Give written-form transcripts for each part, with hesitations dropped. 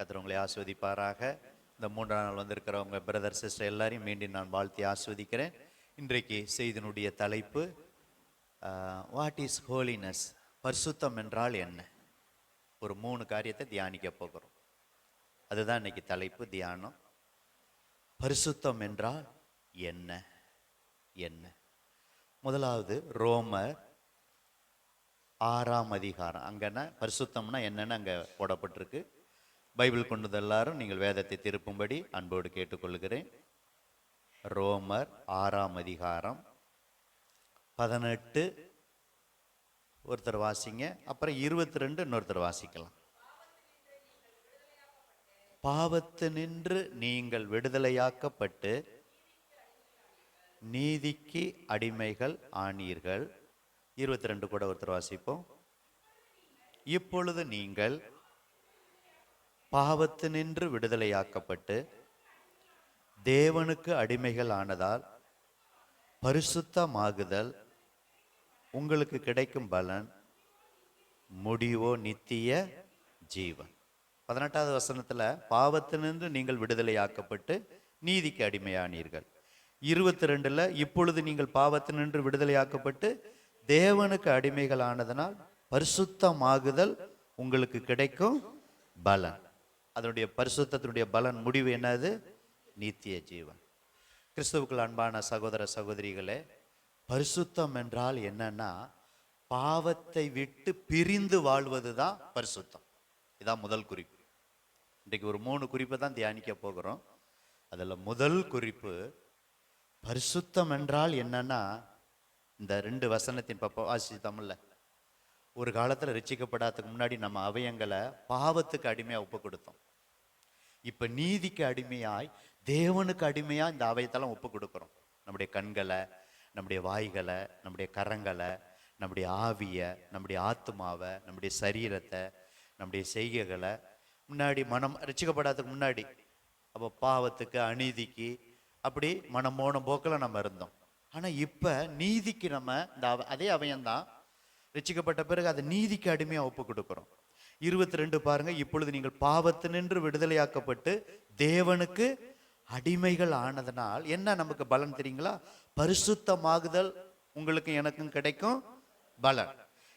கர்த்தர் உங்களை ஆஸ்வதிப்பாராக. இந்த 3ஆம் நாள் வந்திருக்கிறவங்க பிரதர் சிஸ்டர் எல்லாரையும் மீண்டும் நான் வாழ்த்தி ஆஸ்வதிக்கிறேன். இன்றைக்கு செய்தினுடைய தலைப்பு வாட் இஸ் ஹோலினஸ், பரிசுத்தம் என்றால் என்ன. ஒரு 3 காரியத்தை தியானிக்க போகிறோம். அதுதான் இன்னைக்கு தலைப்பு, தியானம். பரிசுத்தம் என்றால் என்ன என்ன முதலாவது ரோமர் 6ஆம் அதிகாரம். அங்கன்னா பரிசுத்தம்னா என்னன்னு அங்கே போடப்பட்டிருக்கு. பைபிள் கொண்டது எல்லாரும் நீங்கள் வேதத்தை திருப்பும்படி அன்போடு கேட்டுக்கொள்கிறேன். ரோமர் 6ஆம் அதிகாரம் 18 ஒருத்தர் வாசிங்க, அப்புறம் 22 இன்னொருத்தர் வாசிக்கலாம். பாவத்தினின்று நீங்கள் விடுதலையாக்கப்பட்டு நீதிக்கு அடிமைகள் ஆனீர்கள். 22 கூட ஒருத்தர் வாசிப்போம். இப்பொழுது நீங்கள் பாவத்தினின்று விடுதலையாக்கப்பட்டு தேவனுக்கு அடிமைகள் ஆனதால் பரிசுத்தமாகுதல் உங்களுக்கு கிடைக்கும் பலன் முடிவோ நித்திய ஜீவன். 18வது வசனத்துல பாவத்தினின்று நீங்கள் விடுதலையாக்கப்பட்டு நீதிக்கு அடிமையானீர்கள். 22ல இப்பொழுது நீங்கள் பாவத்தினின்று விடுதலையாக்கப்பட்டு தேவனுக்கு அடிமைகள் ஆனதனால் பரிசுத்தமாகுதல் உங்களுக்கு கிடைக்கும் பலன். அதனுடைய பரிசுத்தத்தினுடைய பலன் முடிவு என்னது? நித்திய ஜீவன். கிறிஸ்துவுக்குள் அன்பான சகோதர சகோதரிகளே, பரிசுத்தம் என்றால் என்னன்னா பாவத்தை விட்டு பிரிந்து வாழ்வது தான் பரிசுத்தம். இதான் முதல் குறிப்பு. இன்றைக்கு ஒரு 3 குறிப்பை தான் தியானிக்க போகிறோம். அதில் முதல் குறிப்பு பரிசுத்தம் என்றால் என்னன்னா, இந்த 2 வசனத்தின் வாசி தமிழ்ல, ஒரு காலத்தில் ரட்சிக்கப்படாததுக்கு முன்னாடி நம்ம அவயங்களை பாவத்துக்கு அடிமையாக ஒப்பு கொடுத்தோம். இப்போ நீதிக்கு அடிமையாய் தேவனுக்கு அடிமையாக இந்த அவயத்தெல்லாம் ஒப்பு கொடுக்குறோம். நம்முடைய கண்களை, நம்முடைய வாய்களை, நம்முடைய கரங்களை, நம்முடைய ஆவியை, நம்முடைய ஆத்மாவை, நம்முடைய சரீரத்தை, நம்முடைய செய்கைகளை முன்னாடி மனம் ரட்சிக்கப்படாததுக்கு முன்னாடி அப்போ பாவத்துக்கு அநீதிக்கு அப்படி மனம் போன போக்கில் நம்ம இருந்தோம். ஆனால் இப்போ நீதிக்கு நம்ம இந்த அதே அவயம்தான் ரட்சிக்கப்பட்ட பிறகு அதை நீதிக்கு அடிமையாக ஒப்பு கொடுக்குறோம். 22 பாருங்க. இப்பொழுது நீங்கள் பாவத்தினின்று விடுதலையாக்கப்பட்டு தேவனுக்கு அடிமைகள் ஆனதனால் என்ன நமக்கு பலன் தெரியுங்களா? பரிசுத்தமாகுதல் உங்களுக்கு எனக்கும் கிடைக்கும் பலன்.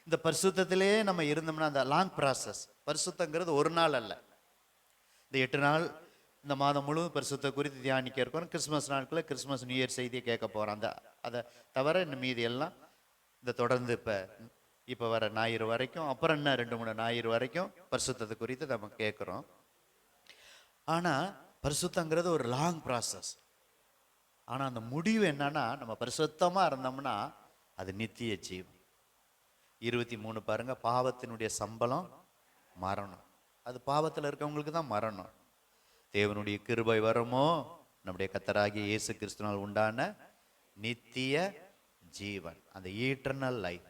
இந்த பரிசுத்தத்திலே நம்ம இருந்தோம்னா அந்த லாங் ப்ராசஸ். பரிசுத்தங்கிறது ஒரு நாள் அல்ல. இந்த 8 நாள் இந்த மாதம் முழுவதும் பரிசுத்த குறித்து தியானிக்க இருக்கோம். கிறிஸ்மஸ் நாட்களில் கிறிஸ்மஸ் நியூ இயர் செய்தியை கேட்க போகிறோம். அதை தவிர இன்னும் மீதி எல்லாம் இந்த தொடர்ந்து இப்போ வர ஞாயிறு வரைக்கும், அப்புறம் என்ன 2-3 ஞாயிறு வரைக்கும் பரிசுத்தத்தை குறித்து நம்ம கேட்குறோம். ஆனால் பரிசுத்தங்கிறது ஒரு லாங் ப்ராசஸ். ஆனால் அந்த முடிவு என்னன்னா, நம்ம பரிசுத்தமாக இருந்தோம்னா அது நித்திய ஜீவன். 23 பாருங்க. பாவத்தினுடைய சம்பளம் மரணம். அது பாவத்தில் இருக்கவங்களுக்கு தான் மரணம். தேவனுடைய கிருபை வரமோ நம்முடைய கர்த்தராகிய இயேசு கிறிஸ்துவினால் உண்டான நித்திய ஜீவன், அந்த ஈட்டர்னல் லைஃப்.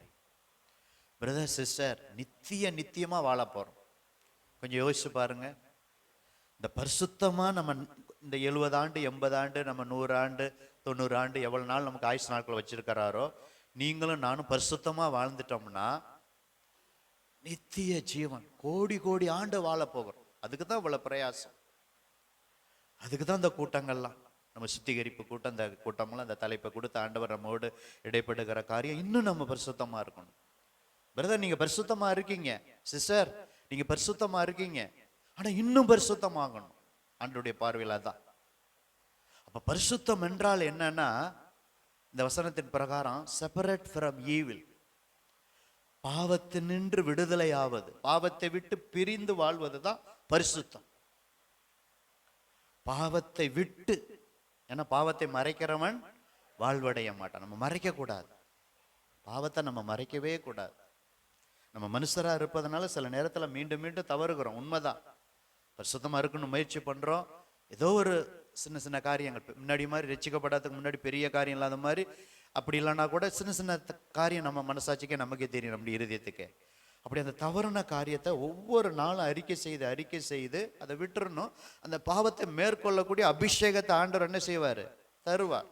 பிரதர் சிஸ்டர், நித்தியமா வாழ போறோம். கொஞ்சம் யோசிச்சு பாருங்க. இந்த பரிசுத்தமா நம்ம இந்த 70 ஆண்டு 80 ஆண்டு நம்ம 100 ஆண்டு 90 ஆண்டு எவ்வளவு நாள் நமக்கு ஆயுசு நாட்கள் வச்சிருக்கிறாரோ, நீங்களும் நானும் பரிசுத்தமா வாழ்ந்துட்டோம்னா நித்திய ஜீவன் கோடி கோடி ஆண்டு வாழ போகிறோம். அதுக்கு தான் இவ்வளவு பிரயாசம். அதுக்கு தான் இந்த கூட்டங்கள்லாம், நம்ம சுத்திகரிப்பு கூட்டம், இந்த கூட்டம்லாம் இந்த தலைப்பை கொடுத்த ஆண்டவர் நம்மோடு இடைப்படுகிற காரியம் இன்னும் நம்ம பரிசுத்தமா இருக்கணும். பிரதர், நீங்க பரிசுத்தமா இருக்கீங்க. சிஸ்டர், நீங்க பரிசுத்தமா இருக்கீங்க. ஆனா இன்னும் பரிசுத்தமாகணும் ஆண்டவருடைய பார்வையில தான். அப்ப பரிசுத்தம் என்றால் என்னன்னா, இந்த வசனத்தின் பிரகாரம் செப்பரேட் ஃப்ரம் ஈவில், பாவத்தினின்று விடுதலை ஆவது, பாவத்தை விட்டு பிரிந்து வாழ்வது தான் பரிசுத்தம். பாவத்தை விட்டு, ஏன்னா பாவத்தை மறைக்கிறவன் வாழ்வடைய மாட்டான். நம்ம மறைக்க கூடாது, பாவத்தை நம்ம மறைக்கவே கூடாது. நம்ம மனுஷராக இருப்பதனால சில நேரத்தில் மீண்டும் மீண்டும் தவறுகிறோம், உண்மைதான். பரிசுத்தமாக இருக்கணும் முயற்சி பண்ணுறோம். ஏதோ ஒரு சின்ன சின்ன காரியங்கள், முன்னாடி மாதிரி ரட்சிக்கப்படாததுக்கு முன்னாடி பெரிய காரியம் இல்லாத மாதிரி அப்படி இல்லைன்னா கூட சின்ன சின்ன காரியம் நம்ம மனசாட்சிக்கே நமக்கே தெரியும், நம்முடைய இருதயத்துக்கே. அப்படி அந்த தவறான காரியத்தை ஒவ்வொரு நாளும் அறிக்கை செய்து அதை விட்டுறணும். அந்த பாவத்தை மேற்கொள்ளக்கூடிய அபிஷேகத்தை ஆண்டவர் என்ன செய்வார்? தருவார்.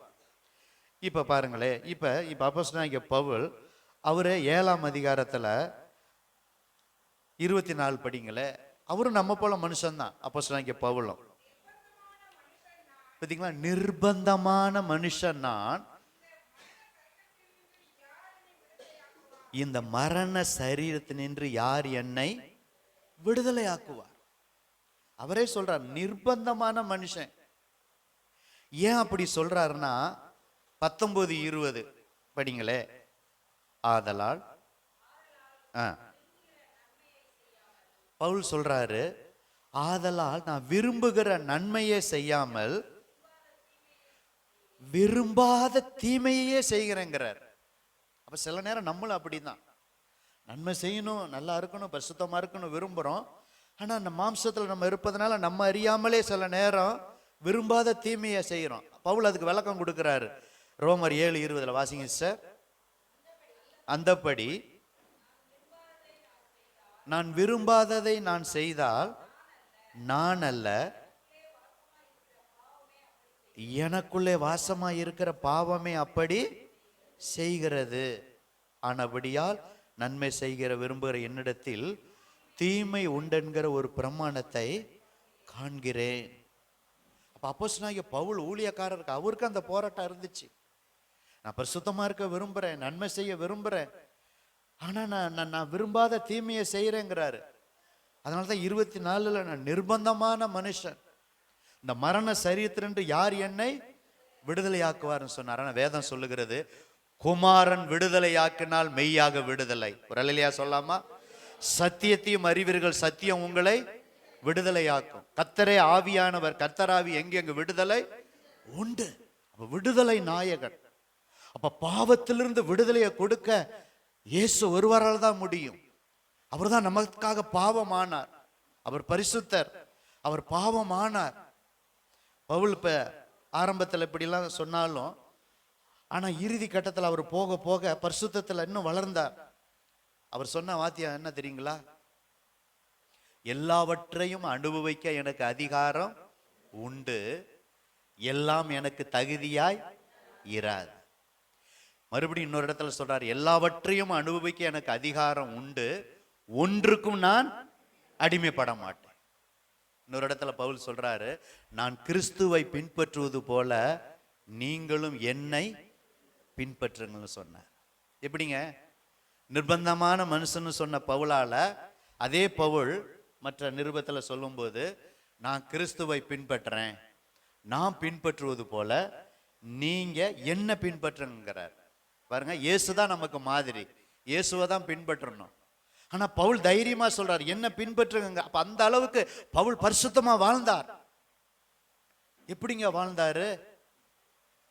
இப்போ பாருங்களேன், இப்போ அப்போஸ்தலனாகிய பவுல் அவர் 7ஆம் அதிகாரத்தில் 24 படிங்களே, அவரும் நம்ம போல மனுஷன்தான். அப்போஸ்தலனாகிய பவுலும் பார்த்தீங்களா, நிர்பந்தமான மனுஷன் நான், இந்த மரண சரீரத்தினின்று யார் என்னை விடுதலை ஆக்குவார்? அவரே சொல்றார் நிர்பந்தமான மனுஷன். ஏன் அப்படி சொல்றாருன்னா 19:20 படிங்களே. ஆதலால் பவுல் சொல்றாரு, ஆதலால் நான் விரும்புகிற நன்மையே செய்யாமல் விரும்பாத தீமையே செய்கிறேங்கிறார். அப்ப சில நேரம் நம்மளும் அப்படிதான், நன்மை செய்யணும், நல்லா இருக்கணும், பரிசுத்தமா இருக்கணும் விரும்புறோம். ஆனா அந்த மாம்சத்துல நம்ம இருப்பதனால நம்ம அறியாமலே சில நேரம் விரும்பாத தீமையை செய்யறோம். பவுல் அதுக்கு விளக்கம் கொடுக்கிறாரு. ரோமர் 7:20 வாசிங்க சார். அந்தபடி நான் விரும்பாததை நான் செய்தால் நான் அல்ல, எனக்குள்ளே வாசமா இருக்கிற பாவமே அப்படி செய்கிறது. ஆனபடியால் நன்மை செய்கிற விரும்புகிற என்னிடத்தில் தீமை உண்டென்கிற ஒரு பிரமாணத்தை காண்கிறேன். அப்ப அப்போஸ்தலனாகிய பவுல் ஊழியக்காரருக்கு அவருக்கு அந்த போராட்டம் இருந்துச்சு. நான் பரிசுத்தமா இருக்க விரும்புறேன், நன்மை செய்ய விரும்புறேன், ஆனா நான் விரும்பாத தீமையை செய்யறேங்கிறாரு. அதனாலதான் 24 நான் நிர்பந்தமான மனுஷன், இந்த மரண சரீரத்தினின்று யார் என்னை விடுதலையாக்குவார்னு சொன்னார். ஆனா வேதம் சொல்லுகிறது, குமாரன் விடுதலையாக்கினால் மெய்யாக விடுதலை. ஒரு அல்லேலூயா சொல்லாமா? சத்தியத்தையும் அறிவீர்கள், சத்தியம் உங்களை விடுதலையாக்கும். கர்த்தரே ஆவியானவர், கர்த்தராவி எங்கெங்கு விடுதலை உண்டு. விடுதலை நாயகன். அப்ப பாவத்திலிருந்து விடுதலையை கொடுக்க இயேசு ஒருவரால் தான் முடியும். அவர் தான் நமக்காக பாவமானார். அவர் பரிசுத்தர், அவர் பாவமானார். பவுல் இப்ப ஆரம்பத்தில் இப்படிலாம் சொன்னாலும், ஆனா இறுதி கட்டத்தில் அவர் போக போக பரிசுத்தத்தில் இன்னும் வளர்ந்தார். அவர் சொன்ன வாத்தியம் என்ன தெரியுங்களா? எல்லாவற்றையும் அனுபவிக்க எனக்கு அதிகாரம் உண்டு, எல்லாம் எனக்கு தகுதியாய் இராது. மறுபடியும் இன்னொரு இடத்துல சொல்றாரு, எல்லாவற்றையும் அனுபவிக்க எனக்கு அதிகாரம் உண்டு, ஒன்றுக்கும் நான் அடிமைப்பட மாட்டேன். இன்னொரு இடத்துல பவுல் சொல்றாரு, நான் கிறிஸ்துவை பின்பற்றுவது போல நீங்களும் என்னை பின்பற்றுங்கன்னு சொன்னார். எப்படிங்க? நிர்பந்தமான மனுஷன்னு சொன்ன பவுலால அதே பவுல் மற்ற நிருபத்தில் சொல்லும்போது, நான் கிறிஸ்துவை பின்பற்றுறேன், நான் பின்பற்றுவது போல நீங்க என்ன பின்பற்றுங்கிறார். பாருங்க, இயேசுதான் நமக்கு மாதிரி, இயேசுவை தான் பின்பற்றணும். ஆனா பவுல் தைரியமா சொல்றார், என்ன பின்பற்றுங்க. அப்ப அந்த அளவுக்கு பவுல் பரிசுத்தமா வாழ்ந்தார். எப்படிங்க வாழ்ந்தாரு?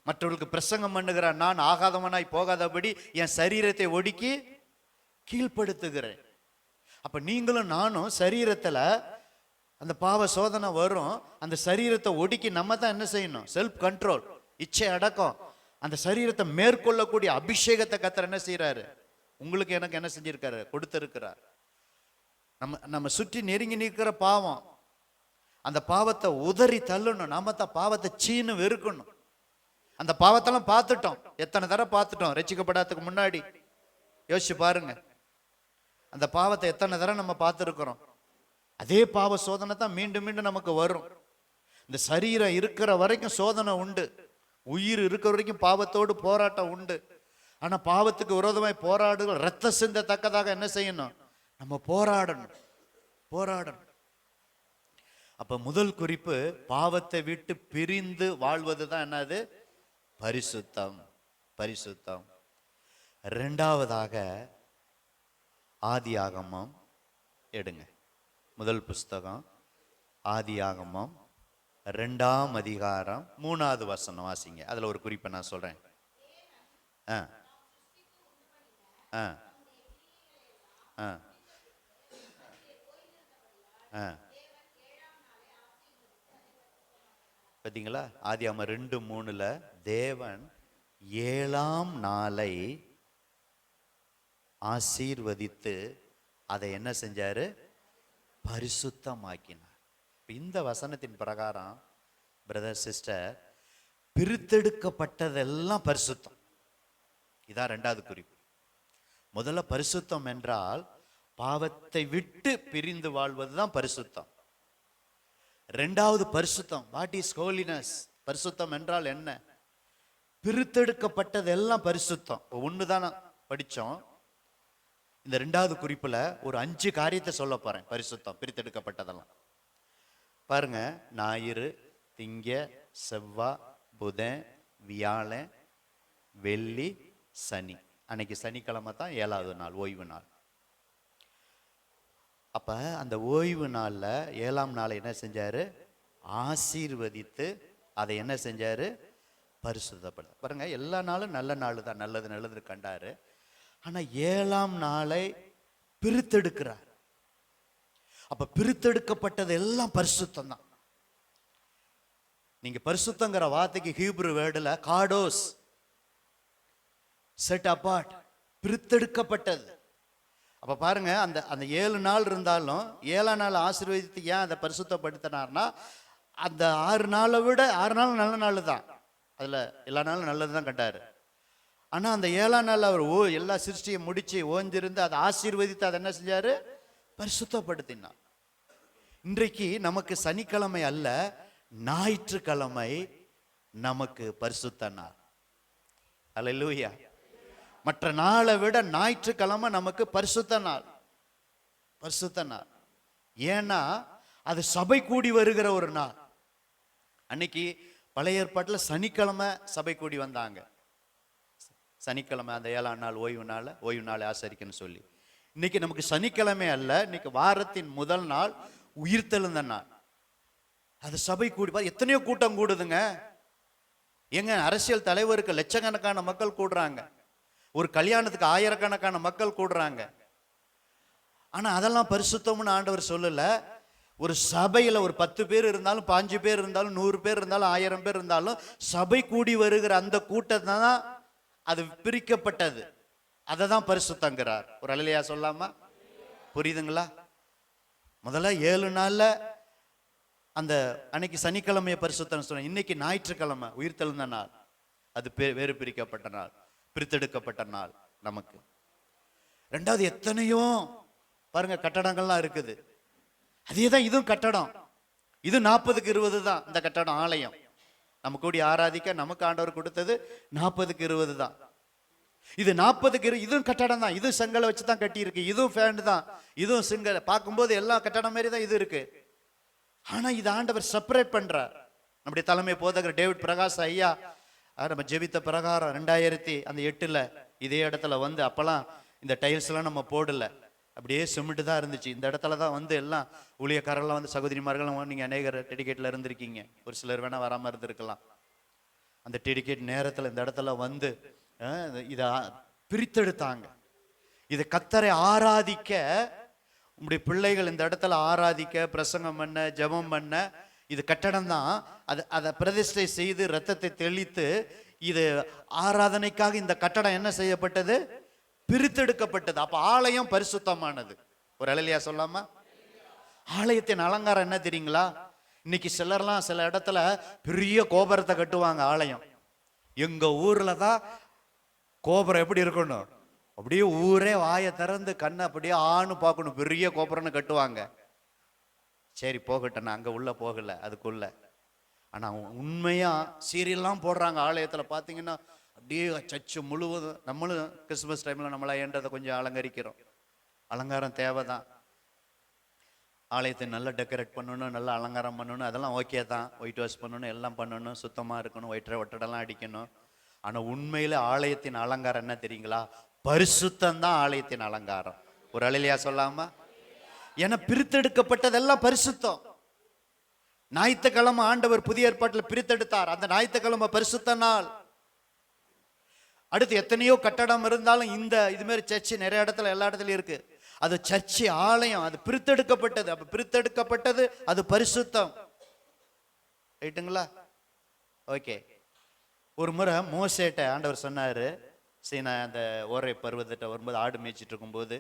மற்றவர்களுக்கு பிரசங்கம் பண்ணுகிறார், நான் ஆகாதவனாய் போகாதபடி என் சரீரத்தை ஒடுக்கி கீழ்ப்படுத்துகிறேன். அப்ப நீங்களும் நானும் சரீரத்துல அந்த பாவ சோதனை வரும், அந்த சரீரத்தை ஒடுக்கி நம்ம தான் என்ன செய்யணும்? செல்ஃப் கண்ட்ரோல், இச்சை அடக்கம். அந்த சரீரத்தை மேற்கொள்ளக்கூடிய அபிஷேகத்தை கர்த்தர் என்ன செய்யறாரு? உங்களுக்கு எனக்கு என்ன செஞ்சிருக்காரு? கொடுத்திருக்கிறார். நம்ம சுற்றி நெருங்கி நிற்கிற பாவம், அந்த பாவத்தை உதறி தள்ளணும். நாம தான் பாவத்தை சீனு வெறுக்கணும். அந்த பாவத்தெல்லாம் பார்த்துட்டோம், எத்தனை தடவை பார்த்துட்டோம் ரட்சிக்கப்படாததுக்கு முன்னாடி. யோசிச்சு பாருங்க, அந்த பாவத்தை எத்தனை தடவை நம்ம பார்த்துருக்கிறோம். அதே பாவ சோதனை தான் மீண்டும் மீண்டும் நமக்கு வரும். இந்த சரீரம் இருக்கிற வரைக்கும் சோதனை உண்டு, உயிர் இருக்கிற வரைக்கும் பாவத்தோடு போராட்டம் உண்டு. ஆனா பாவத்துக்கு விரோதமாய் போராடுகிற ரத்த சிந்தத்தக்கதாக என்ன செய்யணும்? நம்ம போராடணும், போராடணும். அப்ப முதல் குறிப்பு, பாவத்தை விட்டு பிரிந்து வாழ்வது தான் என்னது? பரிசுத்தம், பரிசுத்தம். இரண்டாவதாக ஆதியாகமம் எடுங்க. முதல் புஸ்தகம் ஆதியாகமம் 2ஆம் அதிகாரம் 3வது வசனம் வாசிங்க. அதுல ஒரு குறிப்பை நான் சொல்றேன். பார்த்தீங்களா? ஆதியாகமம் 2:3 தேவன் 7ஆம் நாளை ஆசீர்வதித்து அதை என்ன செஞ்சாரு? பரிசுத்தமாக்கினார். இந்த வசனத்தின் பிரகாரம் பிரதர் சிஸ்டர், பிரித்தெடுக்கப்பட்டதெல்லாம் பரிசுத்தம். இதான் 2வது குறிப்பு. முதல்ல பரிசுத்தம் என்றால் பாவத்தை விட்டு பிரிந்து வாழ்வதுதான் பரிசுத்தம். இரண்டாவது பரிசுத்தம். What is holiness? பரிசுத்தம் என்றால் என்ன? பிரித்தெடுக்கப்பட்டது எல்லாம் பரிசுத்தம். ஒண்ணுதான் படிச்சோம். இந்த இரண்டாவது குறிப்புல ஒரு 5 காரியத்தை சொல்ல போறேன். பரிசுத்தம், பிரித்தெடுக்கப்பட்டதெல்லாம் பாருங்க. ஞாயிறு, திங்க, செவ்வாய், புதன், வியாழன், வெள்ளி, சனி. அன்னைக்கு சனிக்கிழமை தான் 7வது நாள், ஓய்வு நாள். அப்ப அந்த ஓய்வு நாள்ல 7ஆம் நாளை என்ன செஞ்சாரு? ஆசீர்வதித்து அதை என்ன செஞ்சாரு? பரிசுத்தப்படுத்த. பாருங்க, எல்லா நாளும் நல்ல நாள் தான், நல்லது நல்லது கண்டாரு. ஆனா 7ஆம் நாளை பிரித்தெடுக்கிறார். அப்ப பிரித்தெடுக்கப்பட்டது எல்லாம் பரிசுத்தம் தான். நீங்க பரிசுத்தங்கிற வார்த்தைக்கு ஹீப்ரு வேர்டுல காடோஸ், செட் அபார்ட், பிரித்தெடுக்கப்பட்டது. அப்ப பாருங்க, அந்த அந்த 7 நாள் இருந்தாலும் 7ஆம் நாள் ஆசீர்வதித்து ஏன் அதை பரிசுத்தப்படுத்தினார்னா, அந்த 6 நாளை விட 6 நாள் நல்ல நாள் தான், அதுல எல்லா நாளும் நல்லது தான் கண்டாரு. ஆனா அந்த 7ஆம் நாள் அவர் எல்லா சிருஷ்டியை முடிச்சு ஓஞ்சிருந்து அதை ஆசீர்வதித்து அதை என்ன செஞ்சாரு? பரிசுத்தப்படுத்தினார். இன்றைக்கு நமக்கு சனிக்கிழமை அல்ல, ஞாயிற்றுக்கிழமை நமக்கு பரிசுத்த நாள். அல்லேலூயா. மற்ற நாளை விட ஞாயிற்றுக்கிழமை நமக்கு பரிசுத்த நாள். பரிசுத்த நாள் ஏன்னா அது சபை கூடி வருகிற ஒரு நாள். அன்னைக்கு பழைய ஏற்பாட்டில் சனிக்கிழமை சபை கூடி வந்தாங்க. சனிக்கிழமை அந்த 7ஆம் நாள் ஓய்வு நாள் ஆசரிக்கன்னு சொல்லி. இன்னைக்கு நமக்கு சனிக்கிழமை அல்ல, இன்னைக்கு வாரத்தின் முதல் நாள், உயிர்த்தெழுந்த நாள். அது சபை கூடி எத்தனையோ கூட்டம் கூடுதுங்க. எங்க அரசியல் தலைவருக்கு லட்சக்கணக்கான மக்கள் கூடுறாங்க, ஒரு கல்யாணத்துக்கு ஆயிரக்கணக்கான மக்கள் கூடுறாங்க. ஆனா அதெல்லாம் பரிசுத்தம்னு ஆண்டவர் சொல்லல. ஒரு சபையில ஒரு 10 பேர் இருந்தாலும், 5 பேர் இருந்தாலும், 100 பேர் இருந்தாலும், 1000 பேர் இருந்தாலும், சபை கூடி வருகிற அந்த கூட்டத்தை தான் அது பிரிக்கப்பட்டது. அதை தான் பரிசுத்தங்கிறார். ஒரு அல்லேலூயா சொல்லாமா? புரியுதுங்களா? முதல்ல 7 நாள்ல அந்த அன்னைக்கு சனிக்கிழமையை பரிசுத்தம் சொன்ன. இன்னைக்கு ஞாயிற்றுக்கிழமை உயிர்த்தெழுந்த நாள், அது வேறு பிரிக்கப்பட்ட நாள், பிரித்தெடுக்கப்பட்ட நாள் நமக்கு. ரெண்டாவது, எத்தனையோ பாருங்க கட்டடங்கள்லாம் இருக்குது. அதே தான் இதுவும் கட்டடம். இது 40க்கு 20 தான் இந்த கட்டடம், ஆலயம். நம்ம கூடி ஆராதிக்க நமக்கு ஆண்டவர் கொடுத்தது 40க்கு 20 தான். இது 40க்கு 20, இதுவும் கட்டடம் தான். இது செங்கலை வச்சு தான் கட்டி இருக்கு. இதுவும் ஃபேன் தான், இதுவும் செங்கல். பார்க்கும்போது எல்லா கட்டடம் மாதிரி தான் இது இருக்கு. ஆனா இது ஆண்டவர் செப்பரேட் பண்றார். நம்முடைய தலைமை போதகர் டேவிட் பிரகாஷ் ஐயா நம்ம ஜெபித்த பிரகாரம் 2008 இதே இடத்துல வந்து, அப்பெல்லாம் இந்த டைல்ஸ் எல்லாம் நம்ம போடல, அப்படியே சிமெண்ட் தான் இருந்துச்சு. இந்த இடத்துல தான் வந்து எல்லாம் ஊழியக்காரெல்லாம் வந்து, சகோதரிமார்கள் நீங்க அநேகர் டெடிகேட்ல இருந்திருக்கீங்க, ஒரு சிலர் வேணா வராம இருந்திருக்கலாம். அந்த டெடிகேட் நேரத்துல இந்த இடத்துல வந்து இதை பிரித்தெடுத்தாங்க. இதை கர்த்தரை ஆராதிக்க, உங்களுடைய பிள்ளைகள் இந்த இடத்துல ஆராதிக்க, பிரசங்கம் பண்ண, ஜெபம் பண்ண, இது கட்டடம் தான். அதை பிரதிஷ்டை செய்து ரத்தத்தை தெளித்து, இது ஆராதனைக்காக இந்த கட்டடம் என்ன செய்யப்பட்டது? பிரித்தெடுக்கப்பட்டது. அப்ப ஆலயம் பரிசுத்தமானது. ஒரு அல்லேலூயா சொல்லாமா? ஆலயத்தின் அலங்காரம் என்ன தெரியுங்களா? இன்னைக்கு சிலர்லாம் சில இடத்துல பெரிய கோபுரத்தை கட்டுவாங்க ஆலயம். எங்க ஊர்ல தான் கோபுரம் எப்படி இருக்கணும், அப்படியே ஊரே வாயை திறந்து கண்ணை அப்படியே ஆணு பார்க்கணும், பெரிய கோபுரம்னு கட்டுவாங்க. சரி போகட்டும், நான் அங்க உள்ள போகல அதுக்குள்ள. ஆனா உண்மையா சீரியல்லாம் போடுறாங்க ஆலயத்துல பாத்தீங்கன்னா, அப்படியே சர்ச்சு முழுவதும். நம்மளும் கிறிஸ்துமஸ் டைம்ல நம்மளா ஏன்றதை கொஞ்சம் அலங்கரிக்கிறோம். அலங்காரம் தேவைதான். ஆலயத்தை நல்லா டெக்கரேட் பண்ணணும், நல்லா அலங்காரம் பண்ணணும், அதெல்லாம் ஓகே தான். ஒயிட் வாஷ் பண்ணணும், எல்லாம் பண்ணணும், சுத்தமா இருக்கணும், ஒட்டடெல்லாம் அடிக்கணும். ஆனா உண்மையில ஆலயத்தின் அலங்காரம் என்ன தெரியுங்களா? பரிசுத்தம் தான் ஆலயத்தின் அலங்காரம். ஒரு அல்லேலூயா சொல்லாமா? ஏன்னா பிரித்தெடுக்கப்பட்டதெல்லாம் பரிசுத்தம். ஞாயிற்றுக்கிழமை ஆண்டவர் புதிய ஏற்பாட்டில் பிரித்தெடுத்தார். அந்த ஞாயிற்றுக்கிழமை பரிசுத்த நாள். அடுத்து எத்தனையோ கட்டடம் இருந்தாலும் இந்த இது மாதிரி சர்ச்சு நிறைய இடத்துல, எல்லா இடத்துலயும் இருக்கு. அது சர்ச்சு, ஆலயம், அது பிரித்தெடுக்கப்பட்டது. அப்ப பிரித்தெடுக்கப்பட்டது அது பரிசுத்தம். ரைட்டுங்களா? ஓகே. ஒரு முறை மோசேட்ட ஆண்டவர் சொன்னாரு, சீனா அந்த ஓரை பருவத்திட்ட வரும்போது, ஆடு மேய்ச்சிட்டு இருக்கும்போது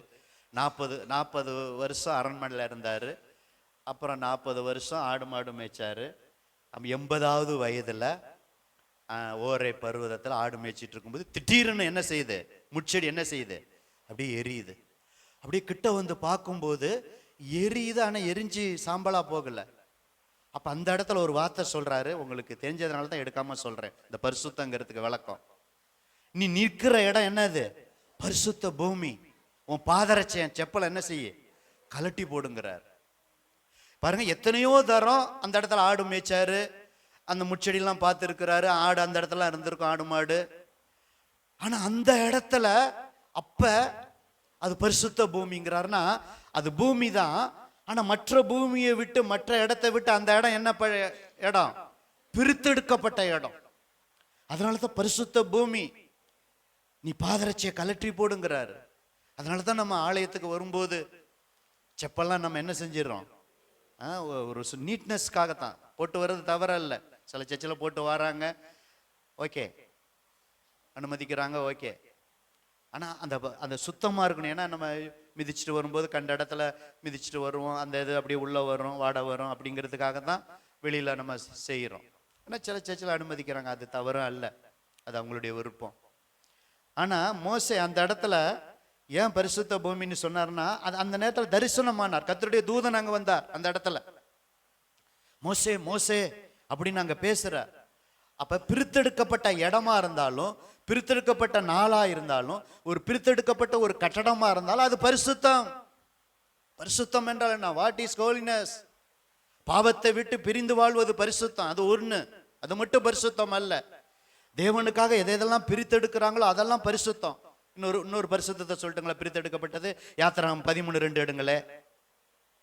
40 வருஷம் அரண்மனையில் இருந்தாரு. அப்புறம் 40 வருஷம் ஆடு மாடு மேய்ச்சாரு. 80வது வயதுல ஓரை பருவதத்தில் ஆடு மேய்ச்சிட்டு இருக்கும்போது திடீர்னு என்ன செய்யுது? முட்செடி என்ன செய்யுது? அப்படியே எரியுது. அப்படியே கிட்ட வந்து பார்க்கும்போது எரியுது, ஆனா எரிஞ்சு சாம்பலா போகல. அப்ப அந்த இடத்துல ஒரு வார்த்தை சொல்றாரு, உங்களுக்கு தெரிஞ்சதுனால தான் எடுக்காம சொல்றேன், இந்த பரிசுத்தங்கிறதுக்கு விளக்கம். நீ நிற்கிற இடம் என்னது? பரிசுத்த பூமி. உன் பாதரட்சையன் செப்பல் என்ன செய்ய? கலட்டி போடுங்கிறார். பாருங்க, எத்தனையோ தரம் அந்த இடத்துல ஆடு மேய்ச்சாரு, அந்த முச்செடியெல்லாம் பார்த்து இருக்கிறாரு, ஆடு அந்த இடத்துல இருந்திருக்கும், ஆடு மாடு. ஆனா அந்த இடத்துல அப்ப அது பரிசுத்த பூமிங்கிறாருன்னா, அது பூமி தான். ஆனா மற்ற பூமியை விட்டு, மற்ற இடத்தை விட்டு அந்த இடம் என்ன இடம்? பிரித்தெடுக்கப்பட்ட இடம். அதனாலதான் பரிசுத்த பூமி. நீ பாதரட்சியை கலற்றி போடுங்கிறாரு. அதனாலதான் நம்ம ஆலயத்துக்கு வரும்போது செப்பெல்லாம் நம்ம என்ன செஞ்சிடறோம்? ஒரு நீட்னஸ்க்காகத்தான் போட்டு வர்றது தவறல்ல. சில சர்ச்சில் போட்டு வராங்க, ஓகே, அனுமதிக்கிறாங்க, ஓகே. ஆனா அந்த அந்த சுத்தமா இருக்கணும். ஏன்னா நம்ம மிதிச்சுட்டு வரும்போது கண்ட இடத்துல மிதிச்சுட்டு வருவோம், அந்த இது அப்படியே உள்ள வரும், வாடை வரும், அப்படிங்கிறதுக்காக தான் வெளியில நம்ம செய்யறோம். ஆனா சில சர்ச்சில் அனுமதிக்கிறாங்க, அது தவறும் அல்ல, அது அவங்களுடைய விருப்பம். ஆனா மோசே அந்த இடத்துல ஏன் பரிசுத்த பூமின்னு சொன்னார்னா, அது அந்த நேரத்தில் தரிசனமானார். கர்த்தருடைய தூதன் அங்க வந்தார் அந்த இடத்துல. மோசே மோசே அப்படின்னு அங்க பேசுற. அப்ப பிரித்தெடுக்கப்பட்ட இடமா இருந்தாலும், பிரித்தெடுக்கப்பட்ட நாளா இருந்தாலும், ஒரு பிரித்தெடுக்கப்பட்ட ஒரு கட்டடமா இருந்தாலும் அது பரிசுத்தம். பரிசுத்தம் என்றால் என்ன? What is holiness? பாவத்தை விட்டு பிரிந்து வாழ்வது பரிசுத்தம். அது ஒண்ணு. அது மட்டும் பரிசுத்தம் அல்ல. தேவனுக்காக எதெல்லாம் பிரித்தெடுக்கிறாங்களோ அதெல்லாம் பரிசுத்தம். இன்னொரு பரிசுத்தத்தை சொல்லட்டுங்களா? பிரித்தெடுக்கப்பட்டது யாத்திராகம் 13:2 எடுங்களே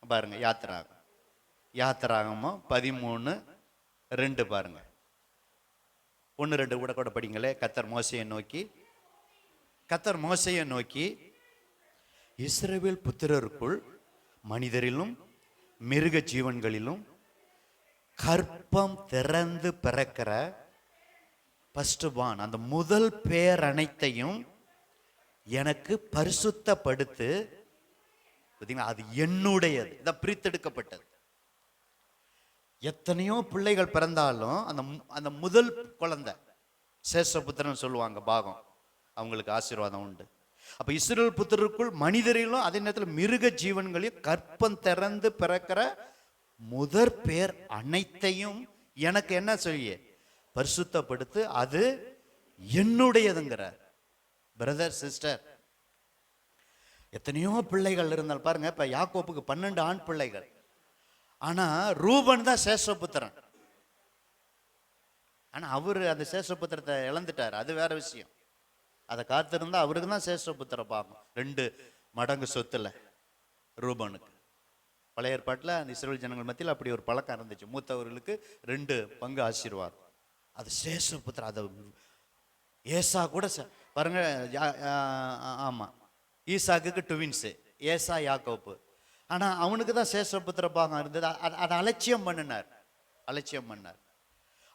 பாருங்க. யாத்திராகமோ 13:2 பாருங்க. 1-2 கூட படிங்களே. கர்த்தர் மோசேயை நோக்கி இஸ்ரவேல் புத்திரருக்குள் மனிதரிலும் மிருக ஜீவன்களிலும் கற்பம் திறந்து பிறக்கிற ஃபர்ஸ்ட் பார்ன், அந்த முதல் பேர் அனைத்தையும் எனக்கு பரிசுத்தப்படுத்து. அது என்னுடையது. இத பிரித்தெடுக்கப்பட்டது. எத்தனையோ பிள்ளைகள் பிறந்தாலும் அந்த முதல் குழந்தை சேஷபுத்திரன் சொல்லுவாங்க, பாகம், அவங்களுக்கு ஆசீர்வாதம் உண்டு. அப்ப இஸ்ரவேல் புத்திரருக்குள் மனிதரிலும் அதே நேரத்தில் மிருக ஜீவன்களையும் கற்பம் திறந்து பிறக்கிற முதற் பேர் அனைத்தையும் எனக்கு என்ன செய்ய? பரிசுத்தப்படுத்து, அது என்னுடையதுங்கிறார். பிரதர் சிஸ்டர், எத்தனையோ பிள்ளைகள் இருந்தால் பாருங்க. இப்ப யாக்கோப்புக்கு 12 ஆண் பிள்ளைகள். ஆனா ரூபன் தான் சேஷபுத்திரன். ஆனா அவரு அந்த சேஷபுத்திரத்தை இழந்துட்டார், அது வேற விஷயம். அதை காத்திருந்தா அவருக்கு தான் சேஷபுத்திர பாகம் 2 மடங்கு சொத்துல ரூபனுக்கு. பழைய ஏற்பாட்டில் அந்த இஸ்ரவேல் ஜனங்கள் மத்தியில் அப்படி ஒரு பழக்கம் இருந்துச்சு. மூத்தவர்களுக்கு 2 பங்கு ஆசீர்வாதம். அது சேஷபுத்திரம். அது ஏசா கூட பாருங்க. ஆமா, ஈசாக்கு ட்வின்ஸு, ஏசா யாக்கோப்பு. ஆனா அவனுக்கு தான் சேஷபுத்திர பாகம் இருந்தது. அதை அலட்சியம் பண்ணினார்.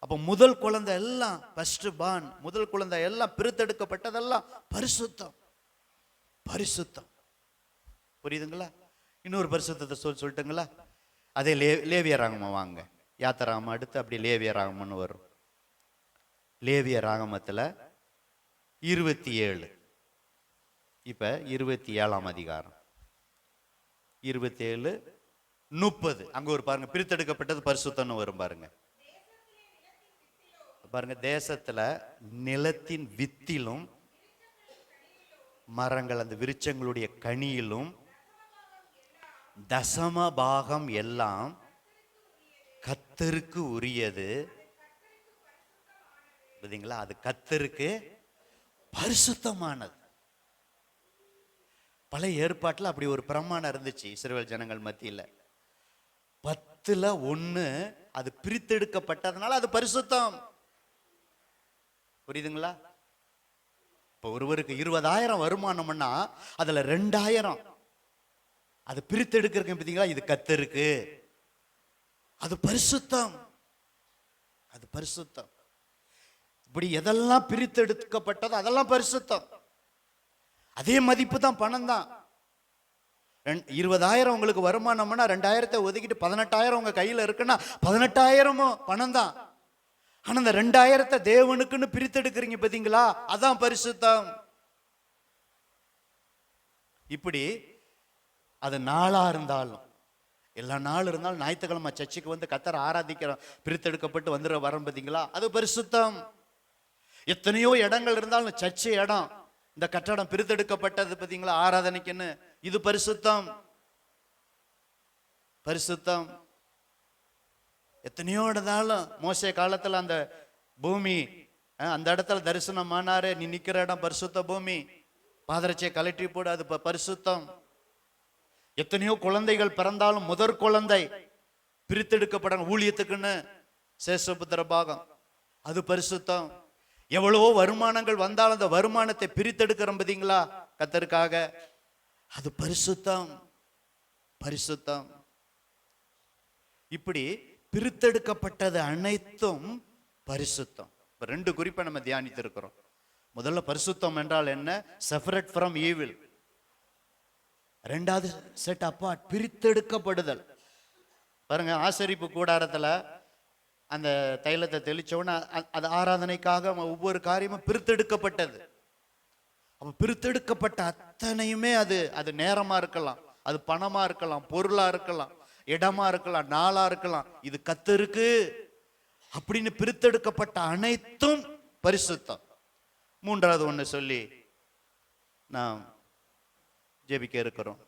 அப்ப முதல் குழந்தை எல்லாம் ஃபர்ஸ்ட் பார்ன், முதல் குழந்தை எல்லாம் பிரித்தெடுக்கப்பட்டதெல்லாம் பரிசுத்தம். புரியுதுங்களா? இன்னொரு பரிசுத்தத்தை சொல்லிட்டுங்களா? அதே லேவியராகமம் வாங்க. யாத்திராகமம் அடுத்து அப்படி லேவியராகமம்னு வரும். லேவியராகமத்துல 27, இப்ப 27ஆம் அதிகாரம் 27-30 அங்க ஒரு பாருங்க, பிரித்தெடுக்கப்பட்டது பரிசுத்தம்னு வரும் பாருங்க. தேசத்துல நிலத்தின் வித்திலும் மரங்கள், அந்த விருட்சங்களுடைய கனியிலும் தசம பாகம் எல்லாம் கர்த்தருக்கு உரியது. புரியுதுங்களா? அது கர்த்தருக்கு பரிசுத்தமானது. பழைய ஏற்பாட்டில் அப்படி ஒரு பிரமாணம் இருந்துச்சு இஸ்ரவேல் ஜனங்கள் மத்தியில். 10-1 அது பிரித்தெடுக்கப்பட்டதுனால அது பரிசுத்தம். புரியுதுங்களா? இப்போ ஒருவருக்கு 20,000 வருமானம்னா அதுல 2,000 அது பிரித்தெடுக்கிறதுக்கு பார்த்தீங்களா? இது கர்த்தருக்கு, அது பரிசுத்தம். இப்படி எதெல்லாம் பிரித்தெடுக்கப்பட்டதோ அதெல்லாம் பரிசுத்தம். அதே மதிப்பு தான், பணம் தான். 20,000 உங்களுக்கு வருமானம்னா 2,000 ஒதுக்கிட்டு 18,000 உங்க கையில இருக்குன்னா 18,000 பணம் தான். ஆனா அந்த 2,000 தேவனுக்குன்னு பிரித்தெடுக்கிறீங்க பார்த்தீங்களா? அதான் பரிசுத்தம். இப்படி அது நாளா இருந்தாலும், எல்லா நாள் இருந்தாலும் ஞாயிற்றுக்கிழமை சர்ச்சுக்கு வந்து கர்த்தரை ஆராதிக்கிறோம், பிரித்தெடுக்கப்பட்டு வந்துடுற வரோம் பார்த்தீங்களா, அது பரிசுத்தம். எத்தனையோ இடங்கள் இருந்தாலும் சர்ச்சு இடம், இந்த கட்டடம் பிரித்தெடுக்கப்பட்டது பார்த்தீங்களா ஆராதனைக்குன்னு, இது பரிசுத்தம். பரிசுத்தம். எத்தனையோ இடத்தாலும் மோசே காலத்துல அந்த பூமி, அந்த இடத்துல தரிசனமானாரு, நீ நிக்கிற இடம் பரிசுத்த பூமி, பாதரட்சியை கலட்டி போடு, அது பரிசுத்தம். எத்தனையோ குழந்தைகள் பிறந்தாலும் முதற் குழந்தை பிரித்தெடுக்கப்பட ஊழியத்துக்குன்னு சேஷபுத்திர பாகம், அது பரிசுத்தம். எவ்வளவோ வருமானங்கள் வந்தாலும் அந்த வருமானத்தை பிரித்தெடுக்கிறோம் பார்த்தீங்களா கர்த்தருக்காக, அது பரிசுத்தம். பரிசுத்தம். இப்படி பிரித்தெடுக்கப்பட்டது அனைத்தும் பரிசுத்தம். இப்ப 2 குறிப்பை நம்ம தியானித்து இருக்கிறோம். முதல்ல பரிசுத்தம் என்றால் என்ன? Separate from evil. ரெண்டாவது செட் அப்பார்ட், பிரித்தெடுக்கப்படுதல். பாருங்க, ஆசரிப்பு கூடாரத்துல அந்த தைலத்தை தெளிச்சோன்னா அது ஆராதனைக்காக ஒவ்வொரு காரியமும் பிரித்தெடுக்கப்பட்டது. அப்ப பிரித்தெடுக்கப்பட்ட அத்தனையுமே அது நேரமா இருக்கலாம், அது பணமா இருக்கலாம், பொருளா இருக்கலாம், இடமா இருக்கலாம், நாளா இருக்கலாம், இது கர்த்தருக்கு அப்படின்னு பிரித்தெடுக்கப்பட்ட அனைத்தும் பரிசுத்தம். மூன்றாவது ஒண்ணு சொல்லி நாம் ஜெபிக்க இருக்கிறோம்.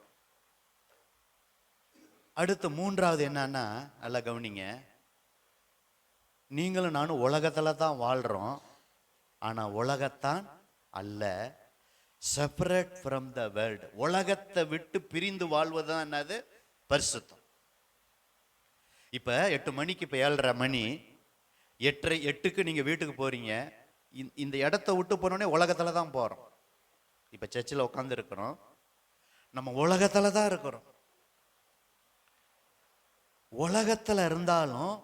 அடுத்து மூன்றாவது என்னன்னா, நல்லா கவனிங்க, நீங்களும் நானும் உலகத்துல தான் வாழ்றோம், ஆனா உலகத்தான் அல்ல. செப்பரேட் ஃப்ரம் த வேர்ல்ட், உலகத்தை விட்டு பிரிந்து வாழ்வதுதான் என்னது? பரிசுத்தம். இப்ப 8 மணிக்கு, இப்ப 7:30 மணி, 8:30 நீங்க வீட்டுக்கு போறீங்க. இந்த இடத்த விட்டு போனோடனே உலகத்துல தான் போறோம். இப்ப சர்ச்சில் உட்கார்ந்து இருக்கிறோம், நம்ம உலகத்துல தான் இருக்கிறோம். உலகத்துல இருந்தாலும்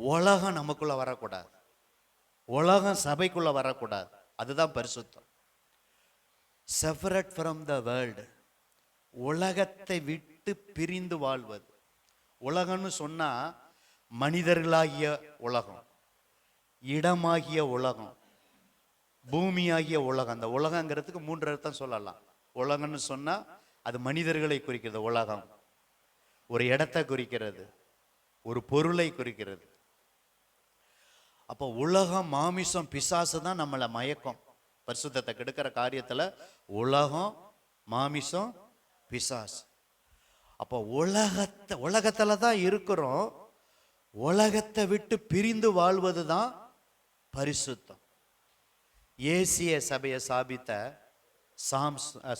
உலகம் நமக்குள்ள வரக்கூடாது, உலகம் சபைக்குள்ள வரக்கூடாது, அதுதான் பரிசுத்தம். செப்பரேட் ஃப்ரம் த வேர்ல்டு, உலகத்தை விட்டு பிரிந்து வாழ்வது. உலகம்னு சொன்னா மனிதர்களாகிய உலகம், இடமாகிய உலகம், பூமியாகிய உலகம். அந்த உலகங்கிறதுக்கு 3 அர்த்தம் சொல்லலாம். உலகம்னு சொன்னா அது மனிதர்களை குறிக்கிறது, உலகம் ஒரு இடத்தை குறிக்கிறது, ஒரு பொருளை குறிக்கிறது. அப்போ உலகம், மாமிசம், பிசாசு தான் நம்மளை மயக்கம், பரிசுத்தத்தை கெடுக்கிற காரியத்துல உலகம், மாமிசம், பிசாசு. அப்போ உலகத்துல தான் இருக்கிறோம், உலகத்தை விட்டு பிரிந்து வாழ்வது தான் பரிசுத்தம். ஏசிய சபையை சாபித்த